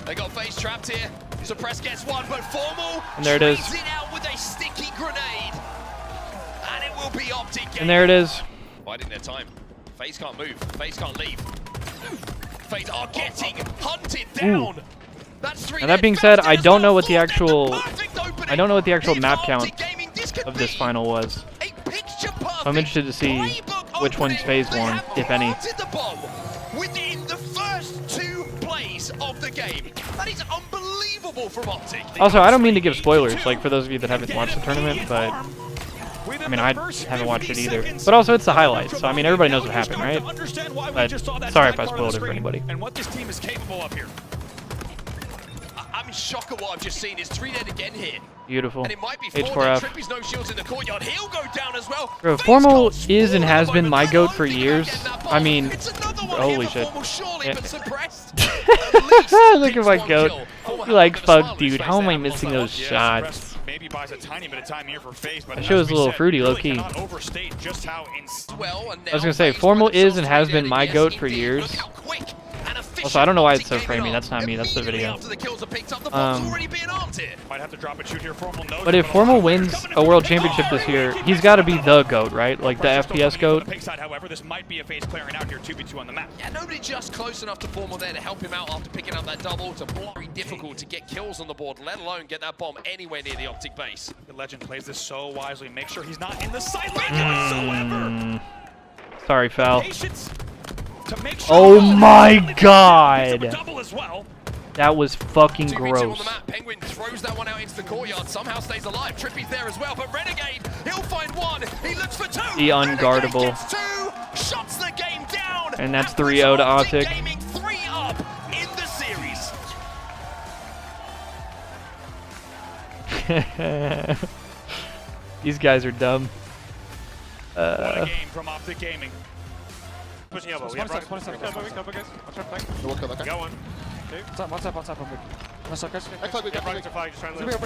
They got FaZe trapped here. Suppress gets 1, but Formal And there it is. trades it out with a sticky grenade. And it will be Optic Gaming. And there it is. Biding their time. FaZe can't move. FaZe can't leave. FaZe are getting hunted down. That's 3 Now that being said, I don't know what the actual map count of this final was. I'm interested to see which one's FaZe won, if any. Within the first 2 plays of the game. That is unbelievable from Optic. Also, I don't mean to give spoilers, like for those of you that haven't watched the tournament, but I mean, I haven't watched it either. But also, it's the highlights, so I mean, everybody knows what happened, right? But sorry if I spoiled it for anybody. And what this team is capable of here. I'm in shock at what I've just seen. It's 3 dead again here. Beautiful. And it might be 4 H4F. Trippy's no shields in the courtyard. He'll go down as well. Bro, Formal is and has been my GOAT for years. I mean, holy shit. Yeah. Look at my GOAT. You're like, fuck, dude, how am I missing those shots? Maybe buys a tiny bit of time here for FaZe, but That shit was a little fruity, low-key. I was gonna say, Formal is and has been my GOAT for years. Also, I don't know why it's so framey. That's not me. That's the video. Might have to drop a shoot here. Formal knows But if Formal wins a world championship this year, he's got to be the GOAT, right? Like the FPS GOAT. However, this might be a FaZe clearing out here 2v2 on the map. Yeah, nobody just close enough to Formal there to help him out after picking up that double. It's very difficult to get kills on the board, let alone get that bomb anywhere near the Optic base. The Legend plays this so wisely. Make sure he's not in the sight line whatsoever. Sorry, Foul. Patience to make sure Oh my god! double as well. That was fucking 2v2 on gross. the map. Penguin throws that one out into the courtyard. Somehow stays alive. Trippy's there as well, but Renegade, he'll find 1. He looks for 2. The unguardable. Gets 2. Shuts the game down. And that's 3-0 to Optic. Gaming 3 up in the series. These guys are dumb. What a game from Optic Gaming. Pushing elbow. We have guys. Watch our flank. Got one. One side, perfect. One side, guys. Yeah, flag to flag, just trying to live.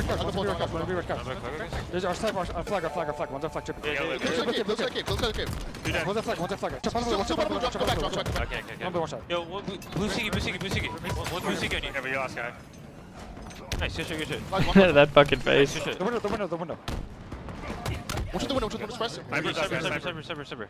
There's our flag, one's our flag, tripping. Looks like it. One's our flag. Chop on the way, Okay. One shot. Yo, blue Sigi. One blue Sigi on you. Yeah, but you last guy. Nice, good shit. That fucking face. The window. Watch the window, express. Cyber.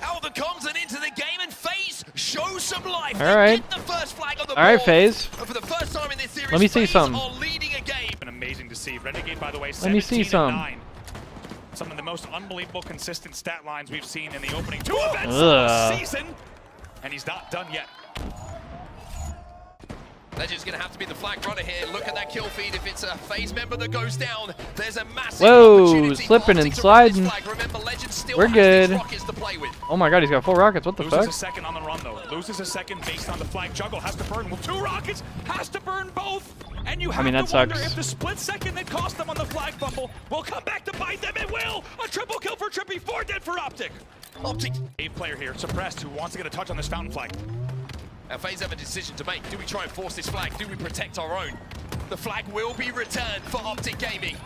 Out the comms and into the game, and FaZe show some life. All right. Get the first flag on the All right, board. FaZe. And for the first time in this series, Let me see FaZe some. are leading a game. Been amazing to see. Renegade, by the way, Let me see 17-9. Some of the most unbelievable consistent stat lines we've seen in the opening 2 events of the season, and he's not done yet. Legend's going to have to be the flag runner here. Look at that kill feed. If it's a FaZe member that goes down, there's a massive opportunity slipping for and Optic to sliding. run this flag. Remember, Legend still We're has good. these rockets to play with. Oh my god, he's got 4 rockets. What the Loses fuck? a second on the run, though. Loses a second based on the flag juggle. Has to burn 2 rockets. Has to burn both. And you have that to wonder sucks. if the split second that cost them on the flag fumble will come back to bite them. It will. A triple kill for Trippy. 4 dead for Optic. Optic. A player here, Suppressed, who wants to get a touch on this fountain flag. Now FaZe have a decision to make. Do we try and force this flag? Do we protect our own? The flag will be returned for Optic Gaming.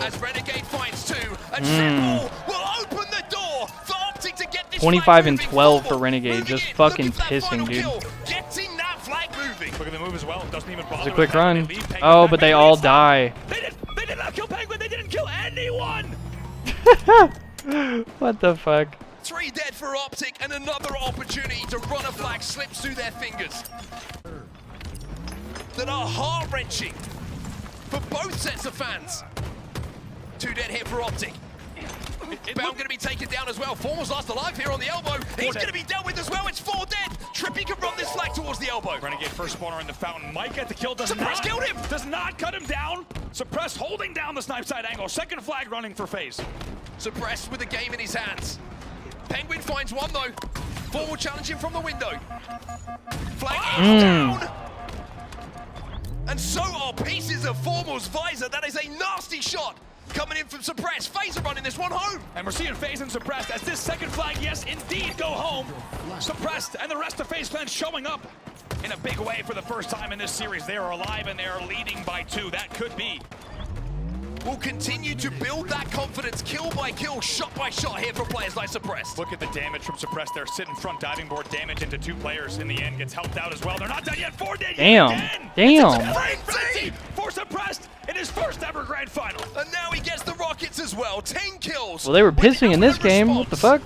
As Renegade finds 2, a triple will open the door for Optic to get this 25 flag and moving 12 for forward. Renegade. Just Moving in, fucking looking for that pissing, final dude. kill. Getting that flag moving. Look at the move as well. Doesn't even bother. It's a quick with Penguin. run. They leave Penguin Oh, back. but they Penguin all inside. die. They did not kill Penguin. They didn't kill anyone. What the fuck? 3 dead for Optic, and another opportunity to run a flag slips through their fingers. That are heart-wrenching for both sets of fans. 2 dead here for Optic. Bound going to be taken down as well. Formal's last alive here on the elbow. He's going to be dealt with as well. It's 4 dead. Trippy can run this flag towards the elbow. Renegade first spawner in the fountain. Might get the kill. Suppressed killed him. Does not cut him down. Suppressed holding down the snipe side angle. Second flag running for FaZe. Suppressed with the game in his hands. Penguin finds 1 though. Formal challenging from the window. Flag is down. And so are pieces of Formal's visor. That is a nasty shot coming in from Suppressed. FaZe are running this one home. And we're seeing FaZe and Suppressed as this second flag, yes, indeed, go home. Suppressed and the rest of FaZe fans showing up in a big way for the first time in this series. They are alive and they are leading by 2. That could be. Will continue to build that confidence, kill by kill, shot by shot here for players like Suppressed. Look at the damage from Suppressed there. Sitting front, diving board damage into 2 players. In the end, gets helped out as well. They're not done yet. 4 dead Damn. again. Damn. It's for Suppressed in his first ever grand final. And now he gets the rockets as well. 10 kills. Well, they were pissing in this game. What the fuck?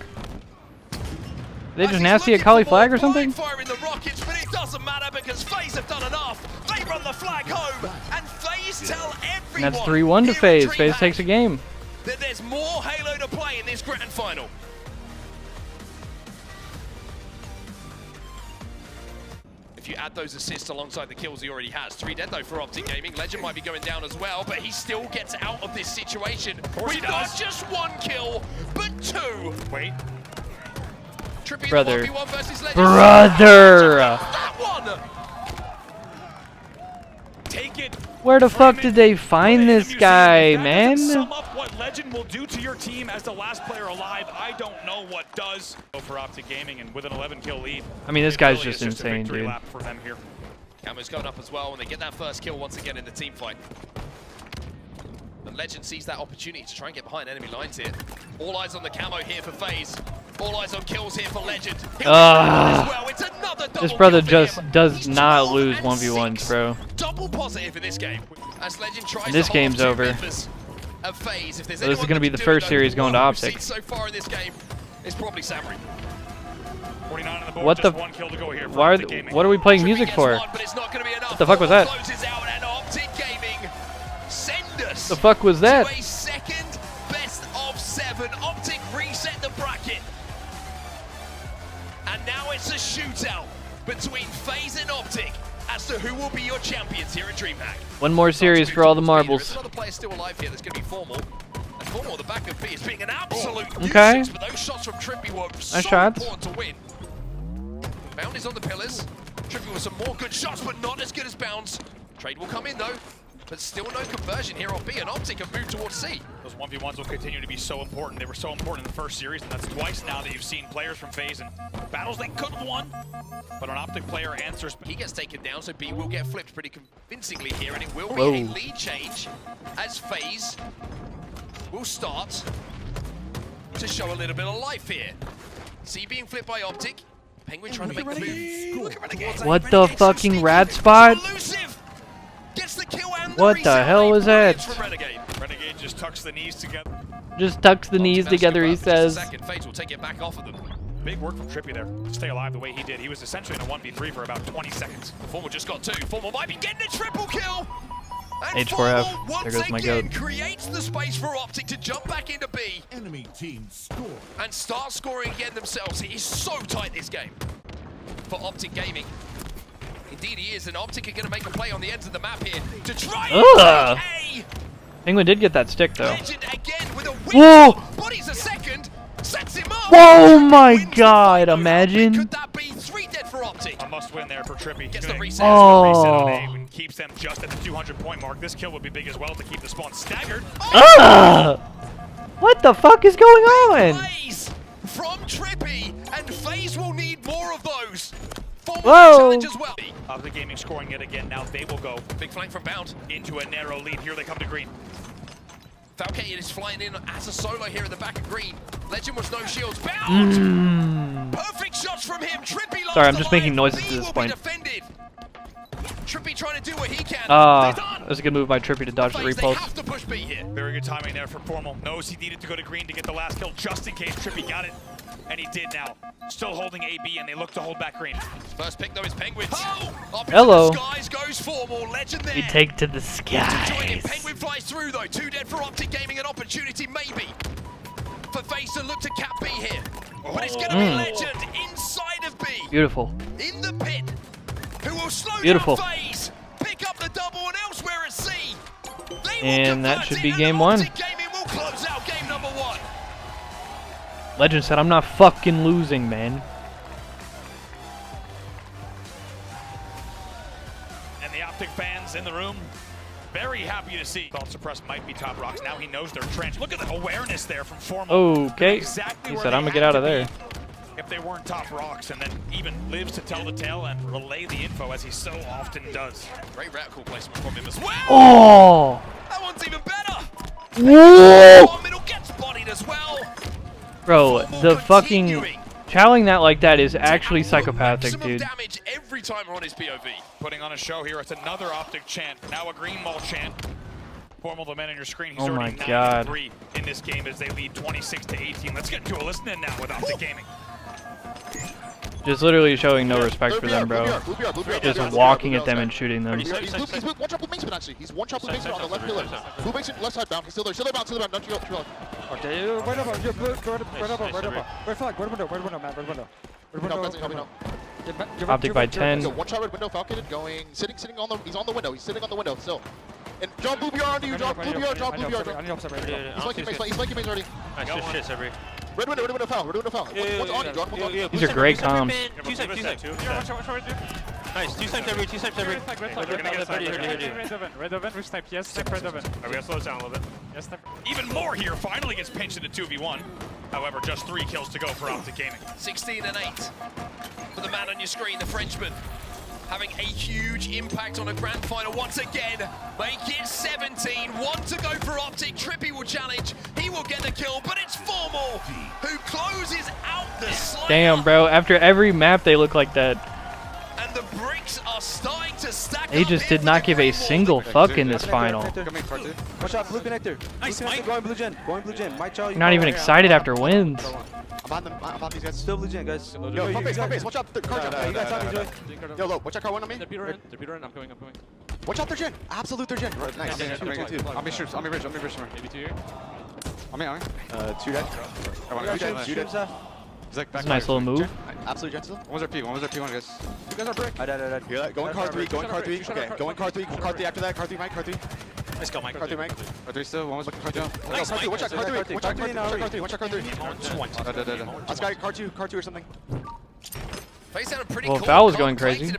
they just nasty at Kali flag or something? Firing the rockets, but it doesn't matter because FaZe have done enough. They run the flag home, and FaZe tell everyone. And that's 3-1 to FaZe. FaZe takes a game. That there's more Halo to play in this grand final. If you add those assists alongside the kills he already has. 3 dead though for Optic Gaming. Legend might be going down as well, but he still gets out of this situation. We've not just 1 kill, but 2. Wait. Trippy Brother. in the 1v1 versus Legend. Brother! That one! Take it. Where the fuck did they find this guy, man? Sum up what Legend will do to your team as the last player alive. I don't know what does. Go for Optic Gaming and with an 11 kill lead. I mean, this guy's really just is a insane, victory dude. lap for them here. Camo's going up as well, and they get that first kill once again in the team fight. And Legend sees that opportunity to try and get behind enemy lines here. All eyes on the Camo here for FaZe. All eyes on kills here for Legend. This brother just does not lose 1v1s, bro. Double positive in this game. As Legend tries This to game's hold over. FaZe. If there's So this is going to be the first series going to Optic. So far in this game, it's probably Samurai. 49 on the board, What the? just 1 kill to go here for Why? Optic Gaming. What are we playing music for? But it's not going to be enough. What the fuck was that? Closes out, and Optic Gaming send us The fuck was that? to a second best of 7. Optic reset the bracket. And now it's a shootout between FaZe and Optic as to who will be your champions here at DreamHack. One more series for all the There's marbles. another player still alive here that's going to be Formal. And Formal, the back of B, is being an absolute Okay. nuisance, but those shots from Trippy were so shots. important to win. Bound is on the pillars. Trippy with some more good shots, but not as good as Bounds. Trade will come in though, but still no conversion here on B, and Optic have moved towards C. Those 1v1s will continue to be so important. They were so important in the first series, and that's twice now that you've seen players from FaZe and battles they could have won, but an Optic player answers. He gets taken down, so B will get flipped pretty convincingly here, and it will Whoa. be a lead change as FaZe will start to show a little bit of life here. C being flipped by Optic. Penguin trying to make the move. Look at Renegade. What the fucking rat spot? Gets the kill and What the hell was that? from Renegade. Renegade just tucks the knees together. Just tucks the knees together, he says. FaZe will take it back off of them. Big work from Trippy there to stay alive the way he did. He was essentially in a 1v3 for about 20 seconds. Formal just got 2. Formal might be getting a triple kill. And H4F. Formal, There once goes my again, goat. creates the space for Optic to jump back into B. Enemy team score. And start scoring again themselves. It is so tight, this game, for Optic Gaming. Indeed he is, and Optic are going to make a play on the ends of the map here to try Ugh. and take A. Penguin did get that stick, though. Legend again with a Whoa! win. Bodies a second, sets him up. Whoa, my God, imagine. Could that be 3 dead for Optic? A must win there for Trippy. Gets Gonna the reset. reset on Oh. A and keeps them just at the 200-point mark. This kill would be big as well to keep the spawn staggered. Ugh! What the fuck is going on? Plays from Trippy, and FaZe will need more of those. Whoa! Challenge as well. The Gaming scoring yet again. Now they will go Big flank from Bound. into a narrow lead. Here they come to green. Falcated is flying in as a solo here in the back of green. Legend was no shields. Bound! Perfect shots from him. Trippy lost Sorry, I'm the just making line. noises B at this will point. Be defended. Trippy trying to do what he can. That was a good move by Trippy to dodge the FaZe, they repulse. have to push B here. Very good timing there from Formal. Knows he needed to go to green to get the last kill just in case Trippy got it. And he did now. Still holding AB, and they look to hold back green. First pick though is Penguins. Up Hello. into the skies goes Formal. Legend there. We take to the To join him. skies. Penguin flies through though. 2 dead for Optic Gaming. An opportunity maybe for FaZe to look to cap B here. But it's going to be Legend inside of B. Beautiful. In the pit. Who will slow Beautiful. down FaZe. Pick up the double and elsewhere at C. They will And that convert should it, be and game 1. Optic Gaming will close out game number 1. Legend said, I'm not fucking losing, man. And the Optic fans in the room, very happy to see. Thought Suppress might be top rocks. Now he knows their trench. Look at the awareness there from Formal. Okay. Exactly He where said, they I'm gonna had get out of to there. be if they weren't top rocks, and then even lives to tell the tale and relay the info as he so often does. Great reticle placement from him as well. Oh! That one's even better. Whoa! Middle gets bodied as well. Bro, the fucking... Chowing that like that is actually psychopathic, Maximum dude. damage every time we're on his POV. Putting on a show here. It's another Optic chant. Now a green wall chant. Formal, the man on your screen. He's Oh my already God. 9-3 in this game as they lead 26-18. Let's get into a listen in now with Optic Gaming. Just literally showing no respect for them, bro. Just walking at them and shooting them. He's one shot blue basement actually. He's one shot blue basement on the left pillar. Blue basement left side bound. He's still there. Still there bound. Still there bound. Don't you go. Okay, right up, red flag, red window, Matt, red window. Optic by 10. One shot red window, Falcon going, sitting on the, he's on the window. He's sitting on the window still. And John Blue BR onto you, John Blue BR, John Blue BR. He's flanking maze already. Nice, good shit, Sabri. Red window foul, red window foul. One's on you, John. One's on you. These are great comms. Two snipes. Nice, two snipes every. Red oven, we snipe, yes, snipe red oven. We gotta slow this down a little bit. Yes, snipe. Even more here, finally gets pinched into 2v1. However, just 3 kills to go for Optic Gaming. 16 and 8 for the man on your screen, the Frenchman. Having a huge impact on a grand final once again. Make it 17, 1 to go for Optic. Trippy will challenge, he will get the kill, but it's Formal who closes out the slide. Damn, bro. After every map, they look like that. And the bricks are starting to stack They just did not give a single fuck in this final. Watch out, blue connector. Nice, blue connector, Mike. going blue gen. Going blue gen. Mike Chow, You're not even excited after wins. I'm on them. I'm on these guys. Still blue gen, guys. Yo, pump base. Watch out. Car jump. You guys have me, Joy. Yo, low. Watch out, car one on me. They're Peter in. I'm going. Watch out, they're gen. Absolute, they're gen. Right, nice. I'm in ridge. Maybe 2 here. I'm in. 2 dead. Two dead. He's like back. Nice little move. Absolute gen still. One was our P1, guys. You guys are brick. I died. Hear that? Go in car 3. Okay, go in car 3. Car 3 after that. Car 3, Mike. Car 3. Let's go, Mike. Car 3, Mike. Car 3 still. One was car 2. Nice, Mike. Watch out, car 3. Watch out, car 3. Watch out, car 3. Let's go, car 2 or something. Face out a pretty Well, cool. Foul was going crazy.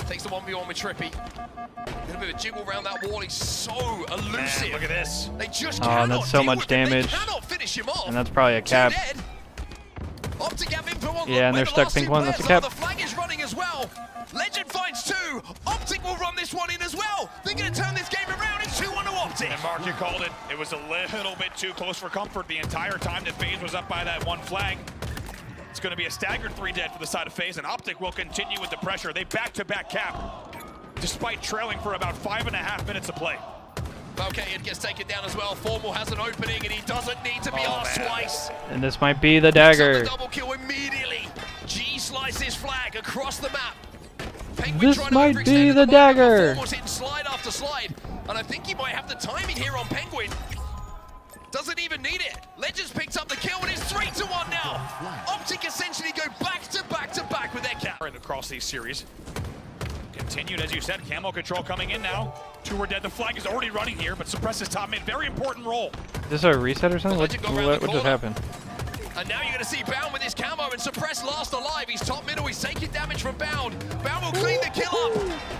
Takes the 1v1 with Trippy. A little bit of a jiggle around that wall. He's so elusive. Man, look at this. They just Oh, cannot that's so deal much with him. They damage. cannot finish him off. And that's probably a cap. Optic have him for one. Yeah, and they're stuck pink one. That's a cap. The flag is running as well. Legend finds 2. Optic will run this one in as well. They're going to turn this game around. It's 2-1 to Optic. And Mark, you called it. It was a little bit too close for comfort the entire time that FaZe was up by that 1 flag. It's going to be a staggered 3 dead for the side of FaZe, and Optic will continue with the pressure. They back-to-back cap, despite trailing for about 5.5 minutes of play. Okay, it gets taken down as well. Formal has an opening, and he doesn't need to be asked twice. And this might be the dagger. Double kill immediately. G slices flag across the map. Penguin This might be the dagger. Formal's hitting slide after slide, and I think he might have the timing here on Penguin. Doesn't even need it. Legends picked up the kill, and it's 3-1 now. Optic essentially go back to back with their cap. Across these series. Continued, as you said, camo control coming in now. 2 were dead. The flag is already running here, but suppresses top mid. Very important role. Is this a reset or something? What just happened? And now you're going to see Bound with his camo and Suppress last alive. He's top middle. He's taking damage from Bound. Bound will clean the kill up.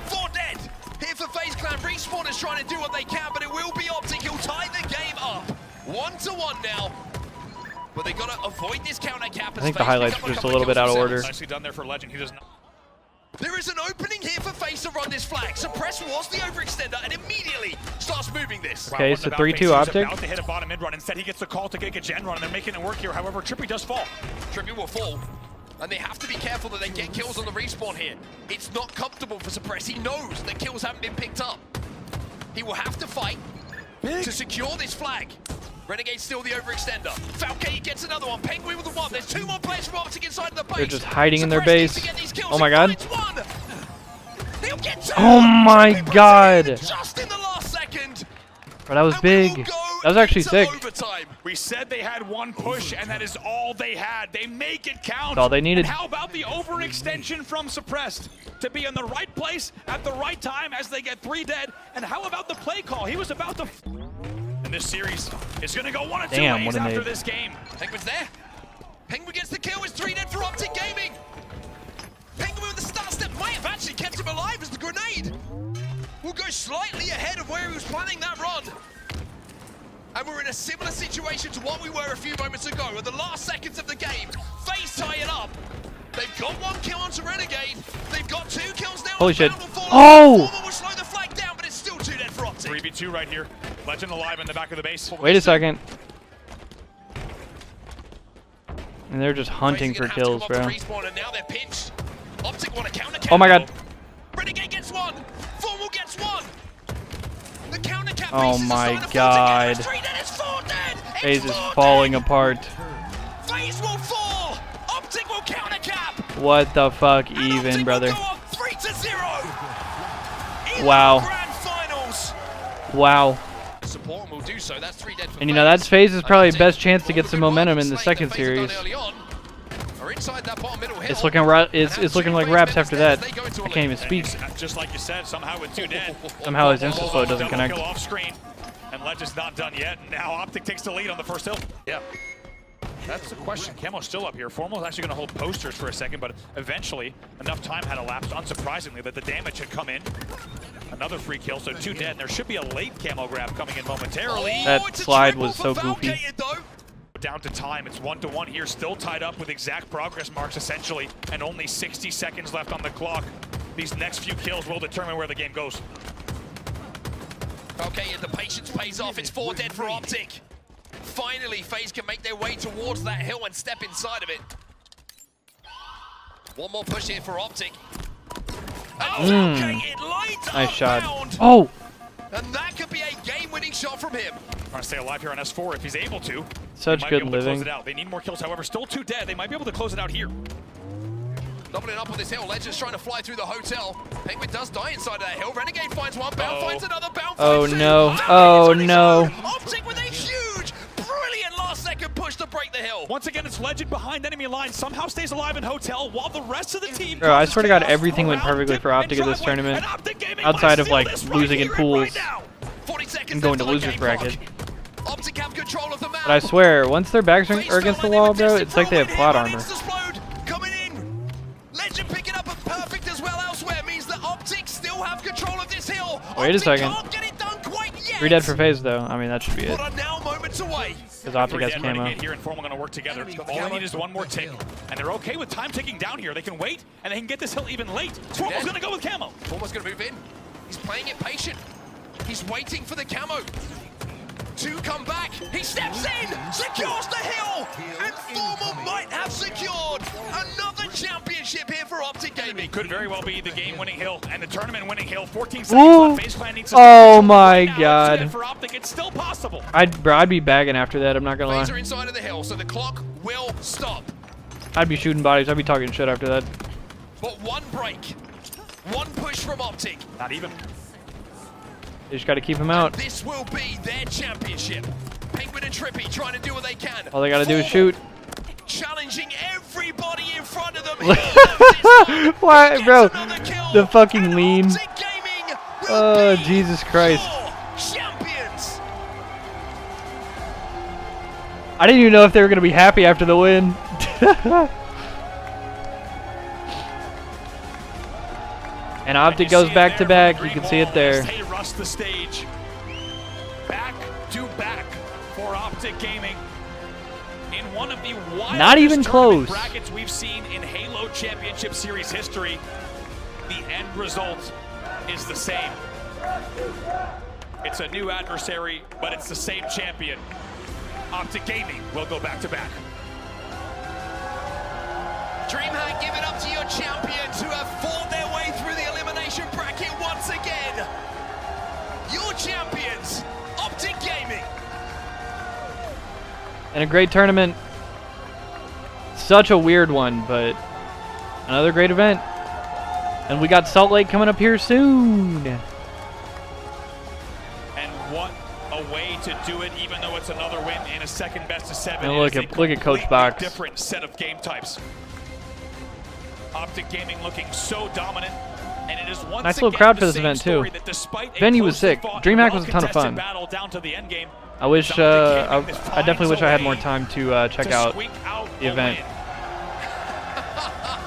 4 dead. Here for FaZe Clan. Respawn is trying to do what they can, but it will be Optic. He'll tie the game up. 1-1 now. But they got to avoid this counter cap. I think the highlights are just a little bit out of order. Nicely done there for Legend. He does not. There is an opening here for FaZe to run this flag. Suppress was the overextender and immediately starts moving this. Okay, so 3-2 Optic. About to hit a bottom mid run. Instead, he gets the call to get a gen run, and they're making it work here. However, Trippy does fall. Trippy will fall. And they have to be careful that they get kills on the respawn here. It's not comfortable for Suppress. He knows that kills haven't been picked up. He will have to fight to secure this flag. Renegade still the overextender. Falcade gets another one. Penguin with the 1. There's 2 more players from Optic inside of the base. They're just hiding in their base. Oh my He god. finds 1. He'll get 2. Oh my god. Just in the last second. Bro, that was big. That was actually sick. Overtime. We said they had 1 push, and that is all they had. They make it count. That's all they needed. And how about the overextension from Suppressed to be in the right place at the right time as they get 3 dead? And how about the play call? He was about to... And this series is going to go 1 of 2 Damn, ways what a after nade. this game. Penguin's there. Penguin gets the kill. It's 3 dead for Optic Gaming. Penguin with the start step might have actually kept him alive as the grenade will go slightly ahead of where he was planning that run. And we're in a similar situation to what we were a few moments ago. At the last seconds of the game, FaZe tie it up. They've got 1 kill onto Renegade. They've got 2 kills now. Holy shit. Oh! Will slow the flag down, but it's still 2 dead for Optic. 3v2 right here. Legend alive in the back of the base. Wait a second. And they're just hunting for kills, bro. And now they're pinched. Optic want to counter. Oh my god. Renegade gets 1. Formal gets 1. The counter cap. Oh my god. FaZe is falling apart. FaZe will fall. Optic will counter cap. What the fuck, even, brother? Wow. Wow. Support and will do so. That's 3 dead for And you know, that's FaZe's probably best chance to get some momentum in the second series. It's looking it's looking like Raps after that. I can't even speak. Just like you said, somehow with 2 dead. Somehow his instant flow doesn't connect. Kill off screen, and Legend's not done yet. And now Optic takes the lead on the first hill. Yeah. That's the question. Camo's still up here. Formal's actually going to hold posters for a second, but eventually enough time had elapsed, unsurprisingly, that the damage had come in. Another free kill, so 2 dead. And there should be a late camo grab coming in momentarily. That slide was so goofy. Down to time. It's 1-1 here, still tied up with exact progress marks, essentially, and only 60 seconds left on the clock. These next few kills will determine where the game goes. Okay, and the patience pays off. It's 4 dead for Optic. Finally, FaZe can make their way towards that hill and step inside of it. One more push here for Optic. Oh, okay, it lights Nice up shot. round. Oh! And that could be a game-winning shot from him. Trying to stay alive here on S4 if he's able to. Such They might good be able to close living. it out. They need more kills, however. Still 2 dead. They might be able to close it out here. Doubling up on this hill. Legend's trying to fly through the hotel. Penguin does die inside of that hill. Renegade finds one. Bound finds another. Bound Oh finds two. no. Oh no. Optic with a huge, brilliant last-second push to break the hill. Once again, it's Legend behind enemy line. Somehow stays alive in hotel while the rest of the team. Bro, I swear to God, everything went perfectly for Optic in this tournament. Outside of like losing in pools and going to losers bracket. Optic have control of the map. But I swear, once their backs are against the wall, bro, it's like they have plot armor. Coming in. Legend picking up a perfect as well elsewhere means that Optic still have control of this hill. Wait a second. Can't get it done quite yet. 3 dead for FaZe though. I mean, that should be it. But are now moments away. Because Optic 3 has dead camo. Renegade here and Formal going to work together. All they need is one more tick, and they're okay with time ticking down here. They can wait, and they can get this hill even late. Formal's going to go with camo. Formal's going to move in. He's playing it patient. He's waiting for the camo to come back. He steps in, secures the hill, and Formal might have secured another championship here for Optic Gaming. Could very well be the game-winning hill and the tournament-winning hill. 14 seconds Ooh. left. FaZe Clan needs to Oh stop. my Right now, it's God. dead for Optic. It's still possible. I'd be bagging after that. I'm not gonna FaZe are lie. inside of the hill, so the clock will stop. I'd be shooting bodies. I'd be talking shit after that. But one break, one push from Optic. Not even. They just got to keep him out. This will be their championship. Penguin and Trippy trying to do what they can. All they got to do is shoot. Challenging everybody in front of them. Why, bro? The fucking lean. Oh, Jesus Christ. Champions. I didn't even know if they were going to be happy after the win. And Optic goes back to back. You can see it there. They rush the stage. Back to back for Optic Gaming. In one of the wildest Not even close. brackets we've seen in Halo Championship Series history, the end result is the same. It's a new adversary, but it's the same champion. Optic Gaming will go back to back. DreamHack, give it up to your champions who have fought their way through the elimination bracket once again. Your champions, Optic Gaming. And a great tournament. Such a weird one, but another great event. And we got Salt Lake coming up here soon. And what a way to do it, even though it's another win in a second best of 7. And look at Coach Box. Different set of game types. Optic Gaming looking so dominant, and it is once Nice little again crowd for the this same event, story too. that despite a Venue was closely sick. fought, DreamHack was a ton of well-contested fun. battle down to the end game, I wish, Optic Gaming I definitely wish I had more time to check to out squeak out the event.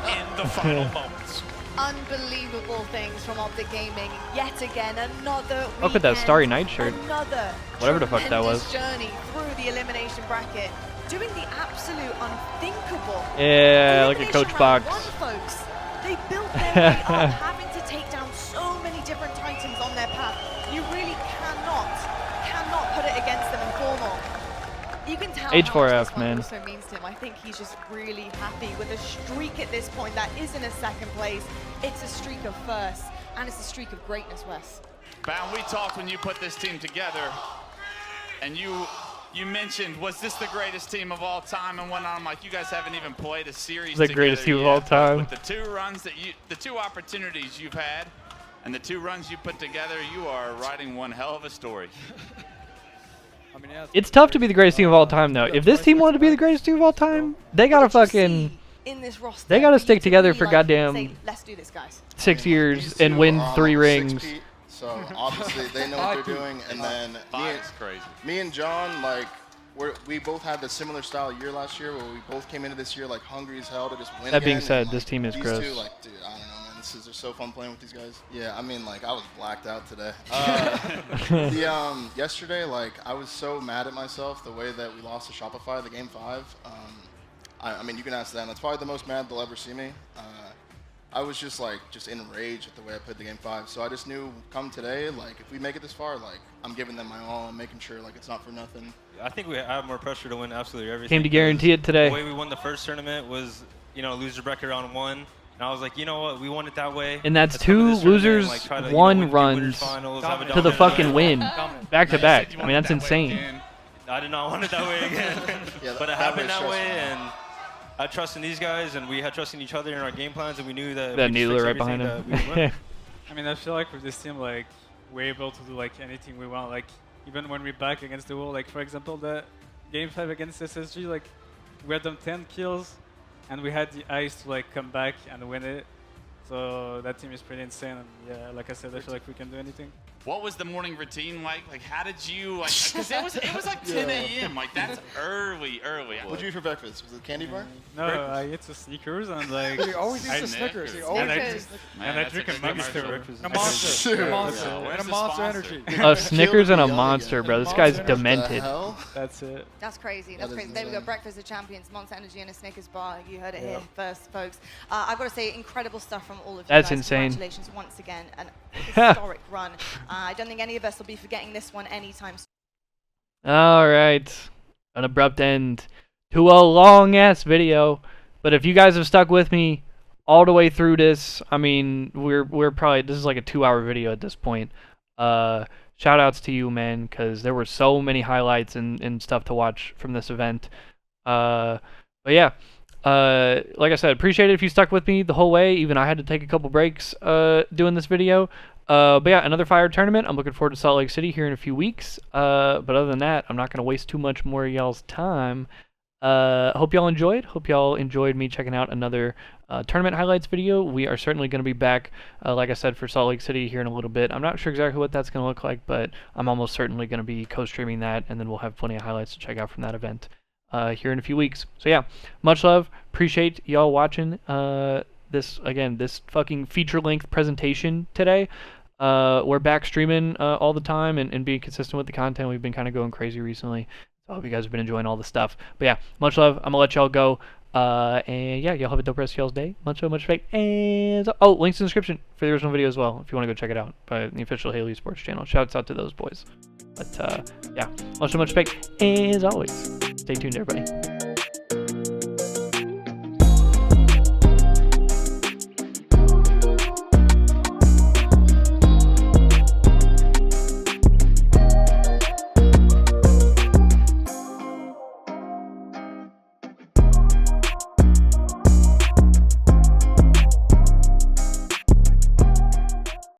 in the final moments. Unbelievable things from Optic Gaming. Yet again, another Look at that weekend, Starry Night shirt. Another Whatever the fuck that was. tremendous journey through the elimination bracket, doing the absolute unthinkable. Yeah, look at Coach Elimination round Box. one, folks. They built their way up, having to take down so many different titans on their path. You really cannot put it against them in Formal. You can tell H4F, how much this one man. also means to him. I think he's just really happy with a streak at this point that isn't a second place. It's a streak of first, and it's a streak of greatness, Wes. Bam, we talked when you put this team together, and you You mentioned, was this the greatest team of all time? And whatnot. I'm like, you guys haven't even played a series The greatest team of all time. With the 2 runs that the 2 opportunities you've had, and the 2 runs you put together, you are writing one hell of a story. I mean, yeah, It's tough to be the greatest team of all time, though. If this team wanted to be the greatest team of all time, they gotta fucking. In this roster, They gotta for you stick to together really, for like, goddamn say, let's do this, guys. 6 years and win 3 rings. So obviously they know what they're doing, and then me and John, like, we both had the similar style year last year, where we both came into this year like hungry as hell to just win. That being again, said, and, this team is these gross. Two, like, dude, I don't know, man. They're so fun playing with these guys. Yeah, I mean, like, I was blacked out today. Yesterday, like, I was so mad at myself the way that we lost to Shopify the game 5. I mean, you can ask them. That's probably the most mad they'll ever see me. I was just enraged at the way I played the game 5. So I just knew come today, like, if we make it this far, like, I'm giving them my all. I'm making sure, like, it's not for nothing. I think we have more pressure to win absolutely everything. Came to guarantee it today. The way we won the first tournament was, loser bracket round 1. And I was like, you know what, we won it that way. And that's Let's come to 2 this tournament and, losers, like, try to, 1 runs finals, have a to the dominant fucking night. win. Back to back. I mean, that's insane. I did not want it that way again. But it happened that way, and I had trust in these guys, and we had trust in each other in our game plans, and we knew that That we Needler fixed right behind everything him. that we would win. I mean, I feel like with this team, like, we're able to do, like, anything we want. Like, even when we're back against the wall, like, for example, the game 5 against SSG, like, we had them 10 kills, and we had the ice to, like, come back and win it. So that team is pretty insane, and yeah, like I said, I feel like we can do anything. What was the morning routine like? Like, how did you, like, because it was like 10 a.m. Like, that's early. What'd you eat for breakfast? Was it candy bar? No, I ate some Snickers and like. He always eats the Snickers. He always eats the and I drink a Monster. A Monster. A Monster. And a Monster Energy. A Snickers and a Monster, bro. This guy's demented. That's it. That's crazy. That's crazy. There we go. Breakfast of Champions, Monster Energy, and a Snickers bar. You heard it here first, folks. I've got to say, incredible stuff from all of you That's guys. insane. Congratulations once again. An historic run. I don't think any of us will be forgetting this one anytime soon. All right. An abrupt end to a long-ass video. But if you guys have stuck with me all the way through this, I mean, we're probably, this is like a 2-hour video at this point. Shout outs to you, man, because there were so many highlights and stuff to watch from this event. But yeah, like I said, appreciate it if you stuck with me the whole way. Even I had to take a couple breaks doing this video. But yeah, another Fire tournament. I'm looking forward to Salt Lake City here in a few weeks. But other than that, I'm not going to waste too much more of y'all's time. Hope y'all enjoyed. Hope y'all enjoyed me checking out another tournament highlights video. We are certainly going to be back, like I said, for Salt Lake City here in a little bit. I'm not sure exactly what that's going to look like, but I'm almost certainly going to be co-streaming that, and then we'll have plenty of highlights to check out from that event here in a few weeks. So yeah, much love. Appreciate y'all watching this fucking feature-length presentation today. We're back streaming all the time and being consistent with the content. We've been kind of going crazy recently. So I hope you guys have been enjoying all the stuff. But yeah, much love. I'm going to let y'all go. And yeah, y'all have a dope rest of y'all's day. Much respect. And oh, links in the description for the original video as well if you want to go check it out by the official Haley Sports channel. Shouts out to those boys. But yeah, much respect. And as always, stay tuned, everybody.